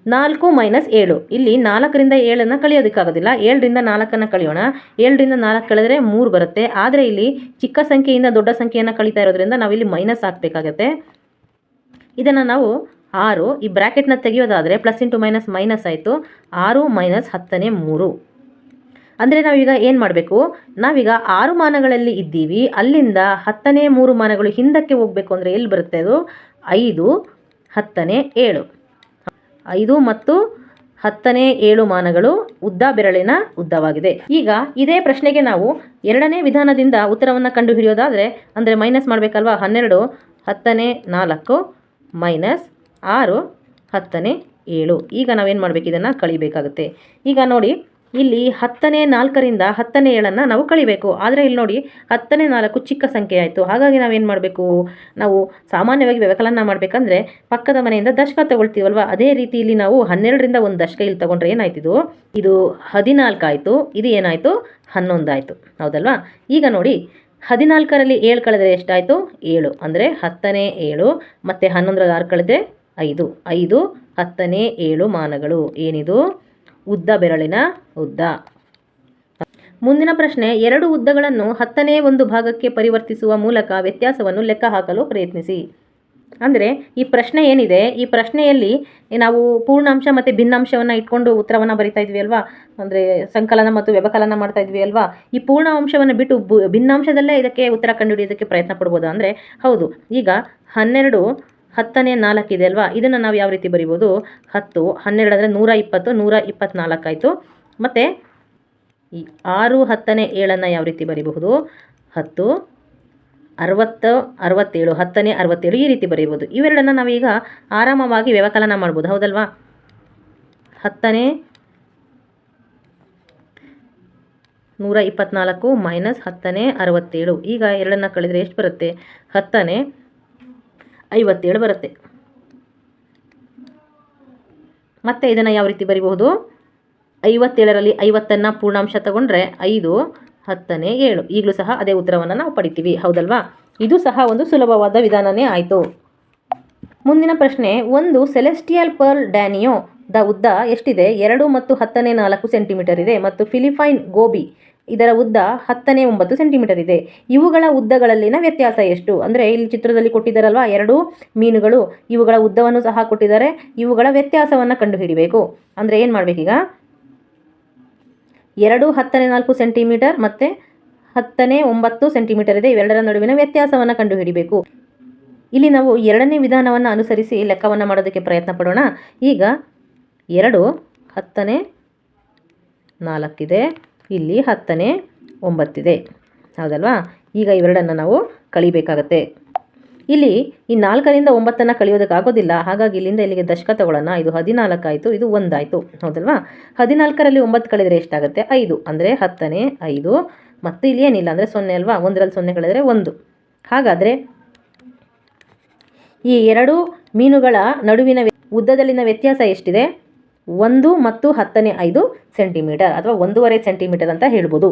4 ಮೈನಸ್ 7. ಇಲ್ಲಿ 4ರಿಂದ 7ನ್ನು ಕಳೆಯೋದಕ್ಕಾಗೋದಿಲ್ಲ. 7ರಿಂದ 4ನ್ನು ಕಳೆಯೋಣ. 7ರಿಂದ 4 ಕಳೆದರೆ 3 ಬರುತ್ತೆ. ಆದರೆ ಇಲ್ಲಿ ಚಿಕ್ಕ ಸಂಖ್ಯೆಯಿಂದ ದೊಡ್ಡ ಸಂಖ್ಯೆಯನ್ನು ಕಳೀತಾ ಇರೋದ್ರಿಂದ ನಾವಿಲ್ಲಿ ಮೈನಸ್ ಹಾಕಬೇಕಾಗತ್ತೆ. ಇದನ್ನು ನಾವು 6 ಈ ಬ್ರ್ಯಾಕೆಟ್ನ ತೆಗೆಯೋದಾದರೆ ಪ್ಲಸ್ ಇಂಟು ಮೈನಸ್ ಮೈನಸ್ ಆಯಿತು. 6 ಮೈನಸ್ 10ನೇ 3. ಅಂದರೆ ನಾವೀಗ ಏನು ಮಾಡಬೇಕು? ನಾವೀಗ 6 ಮಾನಗಳಲ್ಲಿ ಇದ್ದೀವಿ, ಅಲ್ಲಿಂದ 10ನೇ 3 ಮಾನಗಳು ಹಿಂದಕ್ಕೆ ಹೋಗಬೇಕು. ಅಂದರೆ ಎಲ್ಲಿ ಬರುತ್ತೆ ಅದು? 5 10ನೇ 7. 5 ಮತ್ತು 10ನೇ 7 ಮಾನಗಳು ಉದ್ದ ಬೆರಳಿನ ಉದ್ದವಾಗಿದೆ. ಈಗ ಇದೇ ಪ್ರಶ್ನೆಗೆ ನಾವು ಎರಡನೇ ವಿಧಾನದಿಂದ ಉತ್ತರವನ್ನು ಕಂಡುಹಿಡಿಯೋದಾದರೆ, ಅಂದರೆ ಮೈನಸ್ ಮಾಡಬೇಕಲ್ವಾ? 12 10ನೇ 4 ಮೈನಸ್ 6 10ನೇ 7. ಈಗ ನಾವೇನು ಮಾಡಬೇಕು? ಇದನ್ನು ಕಳಿಬೇಕಾಗುತ್ತೆ. ಈಗ ನೋಡಿ, ಇಲ್ಲಿ 10ನೇ 4ರಿಂದ 10ನೇ 7ನ್ನು ನಾವು ಕಳಿಬೇಕು. ಆದರೆ ಇಲ್ಲಿ ನೋಡಿ 10ನೇ 4 ಚಿಕ್ಕ ಸಂಖ್ಯೆ ಆಯಿತು. ಹಾಗಾಗಿ ನಾವೇನು ಮಾಡಬೇಕು? ನಾವು ಸಾಮಾನ್ಯವಾಗಿ ವ್ಯವಕಲನ ಮಾಡಬೇಕಂದ್ರೆ ಪಕ್ಕದ ಮನೆಯಿಂದ ದಶಕ ತಗೊಳ್ತೀವಲ್ವ, ಅದೇ ರೀತಿ ಇಲ್ಲಿ ನಾವು 12ರಿಂದ ಒಂದು ದಶಕ ಇಲ್ಲಿ ತಗೊಂಡ್ರೆ ಏನಾಯ್ತಿದು? ಇದು 14 ಆಯಿತು. ಇದು ಏನಾಯಿತು? 11 ಆಯಿತು. ಹೌದಲ್ವಾ? ಈಗ ನೋಡಿ, 14ರಲ್ಲಿ 7 ಕಳೆದರೆ ಎಷ್ಟಾಯಿತು? 7. ಅಂದರೆ 10ನೇ 7 ಮತ್ತು 11ರಲ್ಲಿ 6 ಕಳೆದರೆ 5. 5 10ನೇ 7 ಮಾನಗಳು. ಏನಿದು? ಉದ್ದ ಬೆರಳಿನ ಉದ್ದ. ಮುಂದಿನ ಪ್ರಶ್ನೆ, 2 ಉದ್ದಗಳನ್ನು 10ನೇ 1 ಭಾಗಕ್ಕೆ ಪರಿವರ್ತಿಸುವ ಮೂಲಕ ವ್ಯತ್ಯಾಸವನ್ನು ಲೆಕ್ಕ ಹಾಕಲು ಪ್ರಯತ್ನಿಸಿ. ಅಂದರೆ ಈ ಪ್ರಶ್ನೆ ಏನಿದೆ, ಈ ಪ್ರಶ್ನೆಯಲ್ಲಿ ನಾವು ಪೂರ್ಣಾಂಶ ಮತ್ತು ಭಿನ್ನಾಂಶವನ್ನು ಇಟ್ಕೊಂಡು ಉತ್ತರವನ್ನು ಬರಿತಾ ಇದ್ವಿ ಅಲ್ವಾ? ಅಂದರೆ ಸಂಕಲನ ಮತ್ತು ವ್ಯವಕಲನ ಮಾಡ್ತಾ ಇದ್ವಿ ಅಲ್ವಾ? ಈ ಪೂರ್ಣಾಂಶವನ್ನು ಬಿಟ್ಟು ಭಿನ್ನಾಂಶದಲ್ಲೇ ಇದಕ್ಕೆ ಉತ್ತರ ಕಂಡುಹಿಡಿಯೋದಕ್ಕೆ ಪ್ರಯತ್ನ ಪಡ್ಬೋದು. ಅಂದರೆ ಹೌದು, ಈಗ 12 10ನೇ 4 ಇದೆ ಅಲ್ವಾ? ಇದನ್ನು ನಾವು ಯಾವ ರೀತಿ ಬರಿಬೋದು? 10 12 ಅಂದರೆ 120 124 ಆಯಿತು. ಮತ್ತು ಈ 6 10ನೇ 7ನ್ನು ಯಾವ ರೀತಿ ಬರೀಬಹುದು? 10 60 67 10ನೇ 67 ಈ ರೀತಿ ಬರೀಬೋದು. ಇವೆರಡನ್ನು ನಾವೀಗ ಆರಾಮವಾಗಿ ವ್ಯವಕಲನ ಮಾಡ್ಬೋದು. ಹೌದಲ್ವಾ? 10ನೇ 124 ಮೈನಸ್ 10ನೇ 67. ಈಗ ಎರಡನ್ನು ಕಳೆದರೆ ಎಷ್ಟು ಬರುತ್ತೆ? 10ನೇ 57 ಬರುತ್ತೆ. ಮತ್ತೆ ಇದನ್ನು ಯಾವ ರೀತಿ ಬರಿಬಹುದು? 57ರಲ್ಲಿ 50ನ್ನು ಪೂರ್ಣಾಂಶ ತಗೊಂಡ್ರೆ 5 10ನೇ 7. ಈಗಲೂ ಸಹ ಅದೇ ಉತ್ತರವನ್ನು ನಾವು ಪಡಿತೀವಿ. ಹೌದಲ್ವಾ? ಇದು ಸಹ ಒಂದು ಸುಲಭವಾದ ವಿಧಾನನೇ ಆಯಿತು. ಮುಂದಿನ ಪ್ರಶ್ನೆ, ಒಂದು ಸೆಲೆಸ್ಟಿಯಲ್ ಪರ್ಲ್ ಡ್ಯಾನಿಯೋ ದ ಉದ್ದ ಎಷ್ಟಿದೆ? 2 ಮತ್ತು 10⁴ ಸೆಂಟಿಮೀಟರ್ ಇದೆ. ಮತ್ತು ಫಿಲಿಪೈನ್ ಗೋಬಿ ಇದರ ಉದ್ದ 10�9 ಸೆಂಟಿಮೀಟರ್ ಇದೆ. ಇವುಗಳ ಉದ್ದಗಳಲ್ಲಿನ ವ್ಯತ್ಯಾಸ ಎಷ್ಟು? ಅಂದರೆ ಇಲ್ಲಿ ಚಿತ್ರದಲ್ಲಿ ಕೊಟ್ಟಿದ್ದಾರಲ್ವಾ 2 ಮೀನುಗಳು, ಇವುಗಳ ಉದ್ದವನ್ನು ಸಹ ಕೊಟ್ಟಿದ್ದಾರೆ. ಇವುಗಳ ವ್ಯತ್ಯಾಸವನ್ನು ಕಂಡುಹಿಡಿಬೇಕು. ಅಂದರೆ ಏನು ಮಾಡಬೇಕೀಗ? 2 10⁴ ಸೆಂಟಿಮೀಟರ್ ಮತ್ತು 10�9 ಸೆಂಟಿಮೀಟರ್ ಇದೆ. ಇವೆರಡರ ನಡುವಿನ ವ್ಯತ್ಯಾಸವನ್ನು ಕಂಡುಹಿಡಿಬೇಕು. ಇಲ್ಲಿ ನಾವು ಎರಡನೇ ವಿಧಾನವನ್ನು ಅನುಸರಿಸಿ ಲೆಕ್ಕವನ್ನು ಮಾಡೋದಕ್ಕೆ ಪ್ರಯತ್ನ ಪಡೋಣ. ಈಗ 2 10⁴ ಇದೆ, ಇಲ್ಲಿ 10�9 ಇದೆ, ಹೌದಲ್ವಾ? ಈಗ ಇವೆರಡನ್ನು ನಾವು ಕಳಿಬೇಕಾಗತ್ತೆ. ಇಲ್ಲಿ ಈ 4ರಿಂದ 9 ಕಳಿಯೋದಕ್ಕಾಗೋದಿಲ್ಲ. ಹಾಗಾಗಿ ಇಲ್ಲಿಂದ ಇಲ್ಲಿಗೆ ದಶಕ ತಗೊಳ್ಳೋಣ. ಇದು 14 ಆಯಿತು, ಇದು 1 ಆಯಿತು, ಹೌದಲ್ವಾ? 14ರಲ್ಲಿ 9 ಕಳೆದರೆ ಎಷ್ಟಾಗುತ್ತೆ? 5. ಅಂದರೆ 10⁵. ಮತ್ತು ಇಲ್ಲಿ ಏನಿಲ್ಲ ಅಂದರೆ 0 ಅಲ್ವಾ? 1ರಲ್ಲಿ 0 ಕಳೆದರೆ 1. ಹಾಗಾದರೆ ಈ 2 ಮೀನುಗಳ ನಡುವಿನ ಉದ್ದದಲ್ಲಿನ ವ್ಯತ್ಯಾಸ ಎಷ್ಟಿದೆ? 1 ಮತ್ತು 10⁵ ಸೆಂಟಿಮೀಟರ್ ಅಥವಾ 1.5 ಸೆಂಟಿಮೀಟರ್ ಅಂತ ಹೇಳ್ಬೋದು.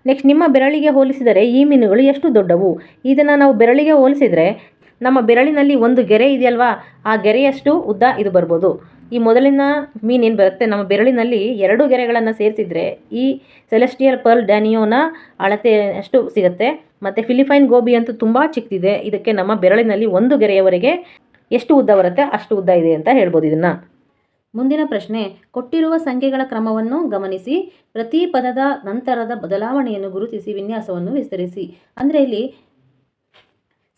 ನೆಕ್ಸ್ಟ್, ನಿಮ್ಮ ಬೆರಳಿಗೆ ಹೋಲಿಸಿದರೆ ಈ ಮೀನುಗಳು ಎಷ್ಟು ದೊಡ್ಡವು? ಇದನ್ನು ನಾವು ಬೆರಳಿಗೆ ಹೋಲಿಸಿದರೆ ನಮ್ಮ ಬೆರಳಿನಲ್ಲಿ ಒಂದು ಗೆರೆ ಇದೆಯಲ್ವಾ, ಆ ಗೆರೆಯಷ್ಟು ಉದ್ದ ಇದು ಬರ್ಬೋದು. ಈ ಮೊದಲಿನ ಮೀನೇನು ಬರುತ್ತೆ, ನಮ್ಮ ಬೆರಳಿನಲ್ಲಿ 2 ಗೆರೆಗಳನ್ನು ಸೇರಿಸಿದರೆ ಈ ಸೆಲೆಸ್ಟಿಯಲ್ ಪರ್ಲ್ ಡ್ಯಾನಿಯೋನ ಅಳತೆ ಅಷ್ಟು ಸಿಗುತ್ತೆ. ಮತ್ತು ಫಿಲಿಪೈನ್ ಗೋಬಿ ಅಂತೂ ತುಂಬ ಚಿಕ್ಕದಿದೆ. ಇದಕ್ಕೆ ನಮ್ಮ ಬೆರಳಿನಲ್ಲಿ 1 ಗೆರೆಯವರೆಗೆ ಎಷ್ಟು ಉದ್ದ ಬರುತ್ತೆ ಅಷ್ಟು ಉದ್ದ ಇದೆ ಅಂತ ಹೇಳ್ಬೋದು ಇದನ್ನು. ಮುಂದಿನ ಪ್ರಶ್ನೆ, ಕೊಟ್ಟಿರುವ ಸಂಖ್ಯೆಗಳ ಕ್ರಮವನ್ನು ಗಮನಿಸಿ, ಪ್ರತಿ ಪದದ ನಂತರದ ಬದಲಾವಣೆಯನ್ನು ಗುರುತಿಸಿ ವಿನ್ಯಾಸವನ್ನು ವಿಸ್ತರಿಸಿ. ಅಂದರೆ ಇಲ್ಲಿ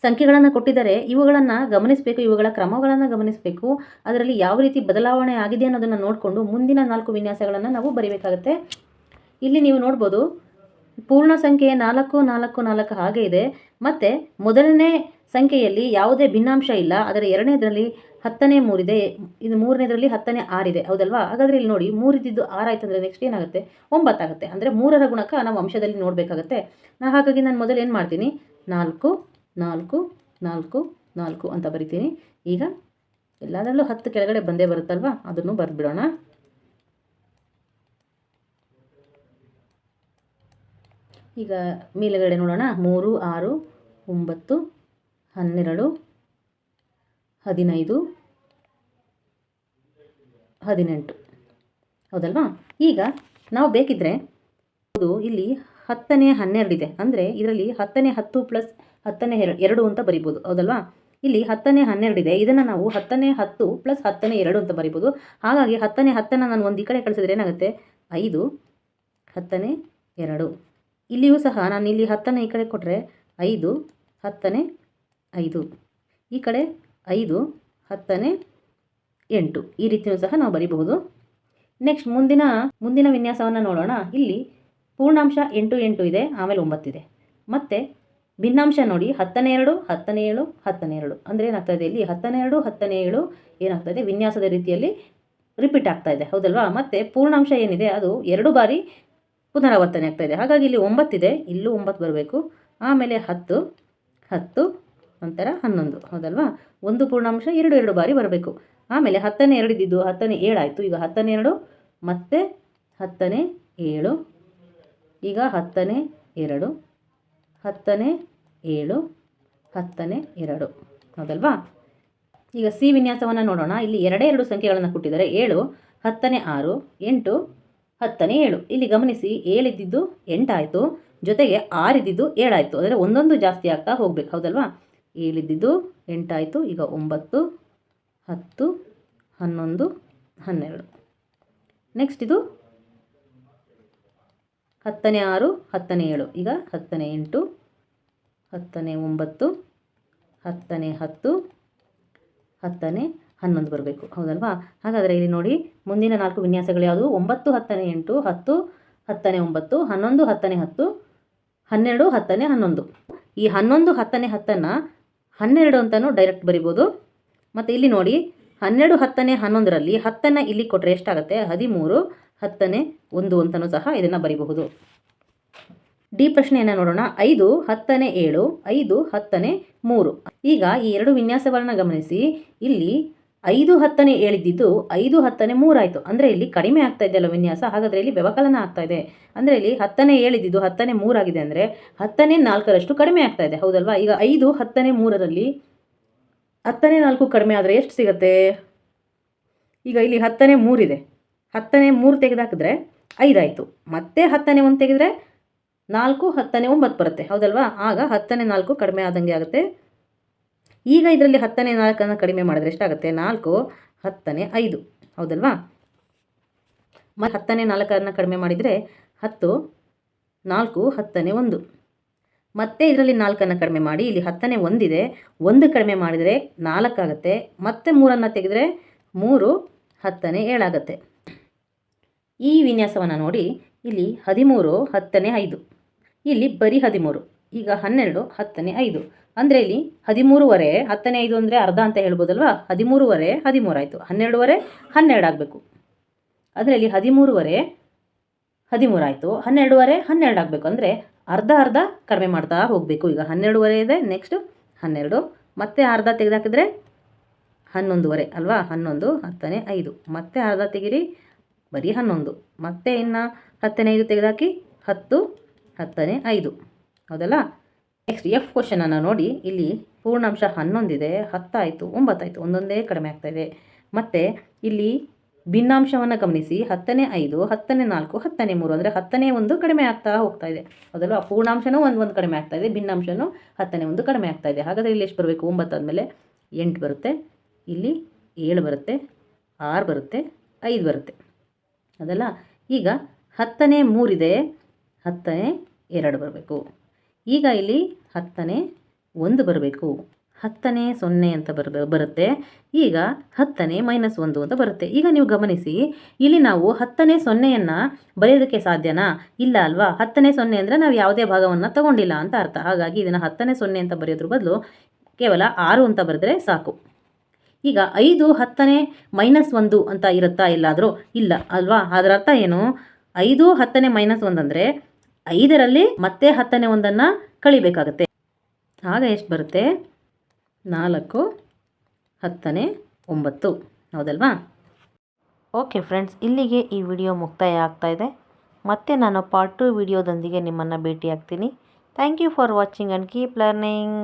ಸಂಖ್ಯೆಗಳನ್ನು ಕೊಟ್ಟಿದ್ದಾರೆ, ಇವುಗಳನ್ನು ಗಮನಿಸಬೇಕು, ಇವುಗಳ ಕ್ರಮಗಳನ್ನು ಗಮನಿಸಬೇಕು. ಅದರಲ್ಲಿ ಯಾವ ರೀತಿ ಬದಲಾವಣೆ ಆಗಿದೆ ಅನ್ನೋದನ್ನು ನೋಡಿಕೊಂಡು ಮುಂದಿನ 4 ವಿನ್ಯಾಸಗಳನ್ನು ನಾವು ಬರೀಬೇಕಾಗತ್ತೆ. ಇಲ್ಲಿ ನೀವು ನೋಡ್ಬೋದು, ಪೂರ್ಣ ಸಂಖ್ಯೆ 4 4 4 ಹಾಗೆ ಇದೆ. ಮತ್ತು ಮೊದಲನೇ ಸಂಖ್ಯೆಯಲ್ಲಿ ಯಾವುದೇ ಭಿನ್ನಾಂಶ ಇಲ್ಲ. ಅದರ ಎರಡನೇದರಲ್ಲಿ 10⁻³ ಇದೆ, ಇದು ಮೂರನೇದರಲ್ಲಿ 10⁻6 ಇದೆ, ಹೌದಲ್ವಾ? ಹಾಗಾದರೆ ಇಲ್ಲಿ ನೋಡಿ, 3 ಇದ್ದಿದ್ದು 6 ಆಯ್ತು ಅಂದರೆ ನೆಕ್ಸ್ಟ್ ಏನಾಗುತ್ತೆ? 9 ಆಗುತ್ತೆ. ಅಂದರೆ 3ರ ಗುಣಕ ನಾವು ಅಂಶದಲ್ಲಿ ನೋಡಬೇಕಾಗತ್ತೆ. ಹಾಗಾಗಿ ನಾನು ಮೊದಲು ಏನು ಮಾಡ್ತೀನಿ, 4 4 4 4 ಅಂತ ಬರಿತೀನಿ. ಈಗ ಎಲ್ಲದರಲ್ಲೂ 10 ಕೆಳಗಡೆ ಬಂದೇ ಬರುತ್ತಲ್ವಾ, ಅದನ್ನು ಬರೆದ್ಬಿಡೋಣ. ಈಗ ಮೇಲುಗಡೆ ನೋಡೋಣ. 3 6 9 12 15 18, ಹೌದಲ್ವಾ? ಈಗ ನಾವು ಬೇಕಿದ್ರೆ ಇಲ್ಲಿ 10⁻12 ಇದೆ, ಅಂದರೆ ಇದರಲ್ಲಿ 10⁻10 ಪ್ಲಸ್ 10⁻2 ಅಂತ ಬರಿಬೋದು, ಹೌದಲ್ವಾ? ಇಲ್ಲಿ 10⁻12 ಇದೆ, ಇದನ್ನು ನಾವು 10⁻10 ಪ್ಲಸ್ 10⁻2 ಅಂತ ಬರಿಬೋದು. ಹಾಗಾಗಿ 10⁻10 ನಾನು ಒಂದು ಈ ಕಡೆ ಕಳಿಸಿದ್ರೆ ಏನಾಗುತ್ತೆ? 5 10⁻2. ಇಲ್ಲಿಯೂ ಸಹ ನಾನು ಇಲ್ಲಿ 10 ಈ ಕಡೆ ಕೊಟ್ಟರೆ 5 10⁻5, ಈ ಕಡೆ 5 10⁻8, ಈ ರೀತಿಯೂ ಸಹ ನಾವು ಬರೀಬಹುದು. ನೆಕ್ಸ್ಟ್ ಮುಂದಿನ ವಿನ್ಯಾಸವನ್ನು ನೋಡೋಣ. ಇಲ್ಲಿ ಪೂರ್ಣಾಂಶ 8 8 ಇದೆ, ಆಮೇಲೆ 9 ಇದೆ. ಮತ್ತು ಭಿನ್ನಾಂಶ ನೋಡಿ 12 17 12, ಅಂದರೆ ಏನಾಗ್ತಾಯಿದೆ ಇಲ್ಲಿ 12 17 ಏನಾಗ್ತಾಯಿದೆ? ವಿನ್ಯಾಸದ ರೀತಿಯಲ್ಲಿ ರಿಪೀಟ್ ಆಗ್ತಾ ಇದೆ, ಹೌದಲ್ವಾ? ಮತ್ತು ಪೂರ್ಣಾಂಶ ಏನಿದೆ ಅದು 2 ಬಾರಿ ಪುನರಾವರ್ತನೆ ಆಗ್ತಾಯಿದೆ. ಹಾಗಾಗಿ ಇಲ್ಲಿ 9 ಇದೆ, ಇಲ್ಲೂ 9 ಬರಬೇಕು. ಆಮೇಲೆ 10 10 ನಂತರ 11, ಹೌದಲ್ವಾ? ಒಂದು ಪೂರ್ಣಾಂಶ 2 ಬಾರಿ ಬರಬೇಕು. ಆಮೇಲೆ 10⁻2 ಇದ್ದಿದ್ದು 10⁻7 ಆಯಿತು. ಈಗ 12 ಮತ್ತು 10⁻7, ಈಗ 10⁻2 10⁻7 10⁻2, ಹೌದಲ್ವಾ? ಈಗ ಸಿ ವಿನ್ಯಾಸವನ್ನು ನೋಡೋಣ. ಇಲ್ಲಿ 2 ಸಂಖ್ಯೆಗಳನ್ನು ಕೊಟ್ಟಿದ್ದಾರೆ, 7 10⁻6 8 10⁻7. ಇಲ್ಲಿ ಗಮನಿಸಿ, 7 ಇದ್ದಿದ್ದು 8 ಆಯಿತು, ಜೊತೆಗೆ 6 ಇದ್ದಿದ್ದು 7 ಆಯಿತು. ಅಂದರೆ ಒಂದೊಂದು ಜಾಸ್ತಿ ಆಗ್ತಾ ಹೋಗ್ಬೇಕು, ಹೌದಲ್ವಾ? 7 ಇದ್ದಿದ್ದು 8 ಆಯಿತು, ಈಗ 9 10 11 12. ನೆಕ್ಸ್ಟ್ ಇದು 10⁻6 10⁻7, ಈಗ 10⁻8 10⁻9 10⁻10 10⁻11 ಬರಬೇಕು, ಹೌದಲ್ವಾ? ಹಾಗಾದರೆ ಇಲ್ಲಿ ನೋಡಿ, ಮುಂದಿನ 4 ವಿನ್ಯಾಸಗಳು ಯಾವುದು? 9 10⁻8 10 10⁻9 11 10⁻10 12 10⁻11. ಈ 11 10⁻10ನ್ನು 12 ಅಂತಲೂ ಡೈರೆಕ್ಟ್ ಬರಿಬೋದು. ಮತ್ತು ಇಲ್ಲಿ ನೋಡಿ, 12 10⁻11ರಲ್ಲಿ 10ನ್ನು ಇಲ್ಲಿ ಕೊಟ್ಟರೆ ಎಷ್ಟಾಗುತ್ತೆ? 13 10⁻1 ಅಂತಲೂ ಸಹ ಇದನ್ನು ಬರಿಬಹುದು. ಡಿ ಪ್ರಶ್ನೆಯನ್ನು ನೋಡೋಣ. 5 10⁻7 5 10⁻3. ಈಗ ಈ 2 ವಿನ್ಯಾಸಗಳನ್ನು ಗಮನಿಸಿ. ಇಲ್ಲಿ 5 10ನೇ ಹೇಳಿದ್ದು 5 10ನೇ 3 ಆಯಿತು. ಅಂದರೆ ಇಲ್ಲಿ ಕಡಿಮೆ ಆಗ್ತಾ ಇದೆಯಲ್ಲ ವಿನ್ಯಾಸ, ಹಾಗಾದರೆ ಇಲ್ಲಿ ವ್ಯವಕಲನ ಆಗ್ತಾ ಇದೆ. ಅಂದರೆ ಇಲ್ಲಿ 10ನೇ ಹೇಳಿದ್ದು 10ನೇ 3 ಆಗಿದೆ ಅಂದರೆ 10ನೇ 4ರಷ್ಟು ಕಡಿಮೆ ಆಗ್ತಾ ಇದೆ, ಹೌದಲ್ವಾ? ಈಗ 5 10ನೇ 3ರಲ್ಲಿ 10ನೇ 4 ಕಡಿಮೆ ಆದರೆ ಎಷ್ಟು ಸಿಗುತ್ತೆ? ಈಗ ಇಲ್ಲಿ 10ನೇ 3 ಇದೆ, 10ನೇ 3 ತೆಗೆದಾಕಿದ್ರೆ 5 ಆಯಿತು. ಮತ್ತೆ 10ನೇ 1 ತೆಗೆದರೆ 4, 10ನೇ 9 ಬರುತ್ತೆ, ಹೌದಲ್ವಾ? ಆಗ 10ನೇ 4 ಕಡಿಮೆ ಆದಂಗೆ ಆಗುತ್ತೆ. ಈಗ ಇದರಲ್ಲಿ 10ನೇ 4ಅನ್ನು ಕಡಿಮೆ ಮಾಡಿದ್ರೆ ಎಷ್ಟಾಗುತ್ತೆ? 4 10ನೇ 5, ಹೌದಲ್ವಾ? ಮತ್ತು 10ನೇ 4ಅನ್ನು ಕಡಿಮೆ ಮಾಡಿದರೆ 10 4 10ನೇ 1. ಮತ್ತೆ ಇದರಲ್ಲಿ 4ಅನ್ನು ಕಡಿಮೆ ಮಾಡಿ ಇಲ್ಲಿ 10ನೇ 1 ಇದೆ, 1 ಕಡಿಮೆ ಮಾಡಿದರೆ 4 ಆಗುತ್ತೆ. ಮತ್ತೆ 3ಅನ್ನು ತೆಗೆದರೆ 3 10ನೇ 7 ಆಗುತ್ತೆ. ಈ ವಿನ್ಯಾಸವನ್ನು ನೋಡಿ, ಇಲ್ಲಿ 13 10ನೇ 5, ಇಲ್ಲಿ ಬರೀ 13. ಈಗ 12 10ನೇ 5 ಅಂದರೆ ಇಲ್ಲಿ 13ವರೆ 10ನೇ 5 ಅಂದರೆ ಅರ್ಧ ಅಂತ ಹೇಳ್ಬೋದಲ್ವಾ? 13ವರೆ 13 ಆಯಿತು, 12ವರೆ 12 ಆಗಬೇಕು. ಅಂದರೆ ಇಲ್ಲಿ 13ವರೆ 13 ಆಯಿತು, 12ವರೆ 12 ಆಗಬೇಕು. ಅಂದರೆ ಅರ್ಧ ಅರ್ಧ ಕಡಿಮೆ ಮಾಡ್ತಾ ಹೋಗಬೇಕು. ಈಗ 12ವರೆ ಇದೆ, ನೆಕ್ಸ್ಟ್ 12, ಮತ್ತೆ ಅರ್ಧ ತೆಗೆದಾಕಿದ್ರೆ 11ವರೆ ಅಲ್ವಾ? 11 10ನೇ 5, ಮತ್ತೆ ಅರ್ಧ ತೆಗಿರಿ, ಬರೀ 11, ಮತ್ತೆ ಇನ್ನು 10ನೇ 5 ತೆಗೆದಾಕಿ 10 10ನೇ 5, ಹೌದಲ್ಲ? ನೆಕ್ಸ್ಟ್ ಎಫ್ ಕ್ವಶನನ್ನು ನೋಡಿ, ಇಲ್ಲಿ ಪೂರ್ಣಾಂಶ 11 ಇದೆ, 10 ಆಯಿತು, 9 ಆಯಿತು, ಒಂದೊಂದೇ ಕಡಿಮೆ ಆಗ್ತಾಯಿದೆ. ಮತ್ತು ಇಲ್ಲಿ ಭಿನ್ನಾಂಶವನ್ನು ಗಮನಿಸಿ, 10ನೇ 5 10ನೇ 4 10ನೇ 3 ಅಂದರೆ 10ನೇ 1 ಕಡಿಮೆ ಆಗ್ತಾ ಹೋಗ್ತಾ ಇದೆ, ಹೌದಲ್ವಾ? ಪೂರ್ಣಾಂಶನೂ ಒಂದು ಕಡಿಮೆ ಆಗ್ತಾ ಇದೆ, ಭಿನ್ನಾಂಶನೂ 10ನೇ 1 ಕಡಿಮೆ ಆಗ್ತಾ ಇದೆ. ಹಾಗಾದರೆ ಇಲ್ಲಿ ಎಷ್ಟು ಬರಬೇಕು? 9 ಆದಮೇಲೆ 8 ಬರುತ್ತೆ, ಇಲ್ಲಿ 7 ಬರುತ್ತೆ, 6 ಬರುತ್ತೆ, 5 ಬರುತ್ತೆ, ಅದಲ್ಲ? ಈಗ 10ನೇ 3 ಇದೆ, 10ನೇ 2 ಬರಬೇಕು. ಈಗ ಇಲ್ಲಿ 10ನೇ 1 ಬರಬೇಕು, 10ನೇ 0 ಅಂತ ಬರುತ್ತೆ. ಈಗ 10ನೇ -1 ಅಂತ ಬರುತ್ತೆ. ಈಗ ನೀವು ಗಮನಿಸಿ, ಇಲ್ಲಿ ನಾವು 10ನೇ 0ಯನ್ನು ಬರೆಯೋದಕ್ಕೆ ಸಾಧ್ಯನಾ? ಇಲ್ಲ ಅಲ್ವಾ? 10ನೇ 0 ಅಂದರೆ ನಾವು ಯಾವುದೇ ಭಾಗವನ್ನು ತಗೊಂಡಿಲ್ಲ ಅಂತ ಅರ್ಥ. ಹಾಗಾಗಿ ಇದನ್ನು 10ನೇ 0 ಅಂತ ಬರೆಯೋದ್ರ ಬದಲು ಕೇವಲ 6 ಅಂತ ಬರೆದ್ರೆ ಸಾಕು. ಈಗ 5 10ನೇ -1 ಅಂತ ಇರುತ್ತಾ ಎಲ್ಲಾದರೂ? ಇಲ್ಲ ಅಲ್ವಾ? ಅದರ ಅರ್ಥ ಏನು? 5 10ನೇ -1 ಅಂದರೆ 5ರಲ್ಲಿ ಮತ್ತೆ 10ನೇ 1ಅನ್ನು ಕಳಿಬೇಕಾಗುತ್ತೆ. ಆಗ ಎಷ್ಟು ಬರುತ್ತೆ? 4 10ನೇ 9, ಹೌದಲ್ವಾ? ಓಕೆ ಫ್ರೆಂಡ್ಸ್, ಇಲ್ಲಿಗೆ ಈ ವಿಡಿಯೋ ಮುಕ್ತಾಯ ಆಗ್ತಾ ಇದೆ. ಮತ್ತೆ ನಾನು ಪಾರ್ಟ್ 2 ವಿಡಿಯೋದೊಂದಿಗೆ ನಿಮ್ಮನ್ನು ಭೇಟಿ ಆಗ್ತೀನಿ. Thank you for watching and keep learning.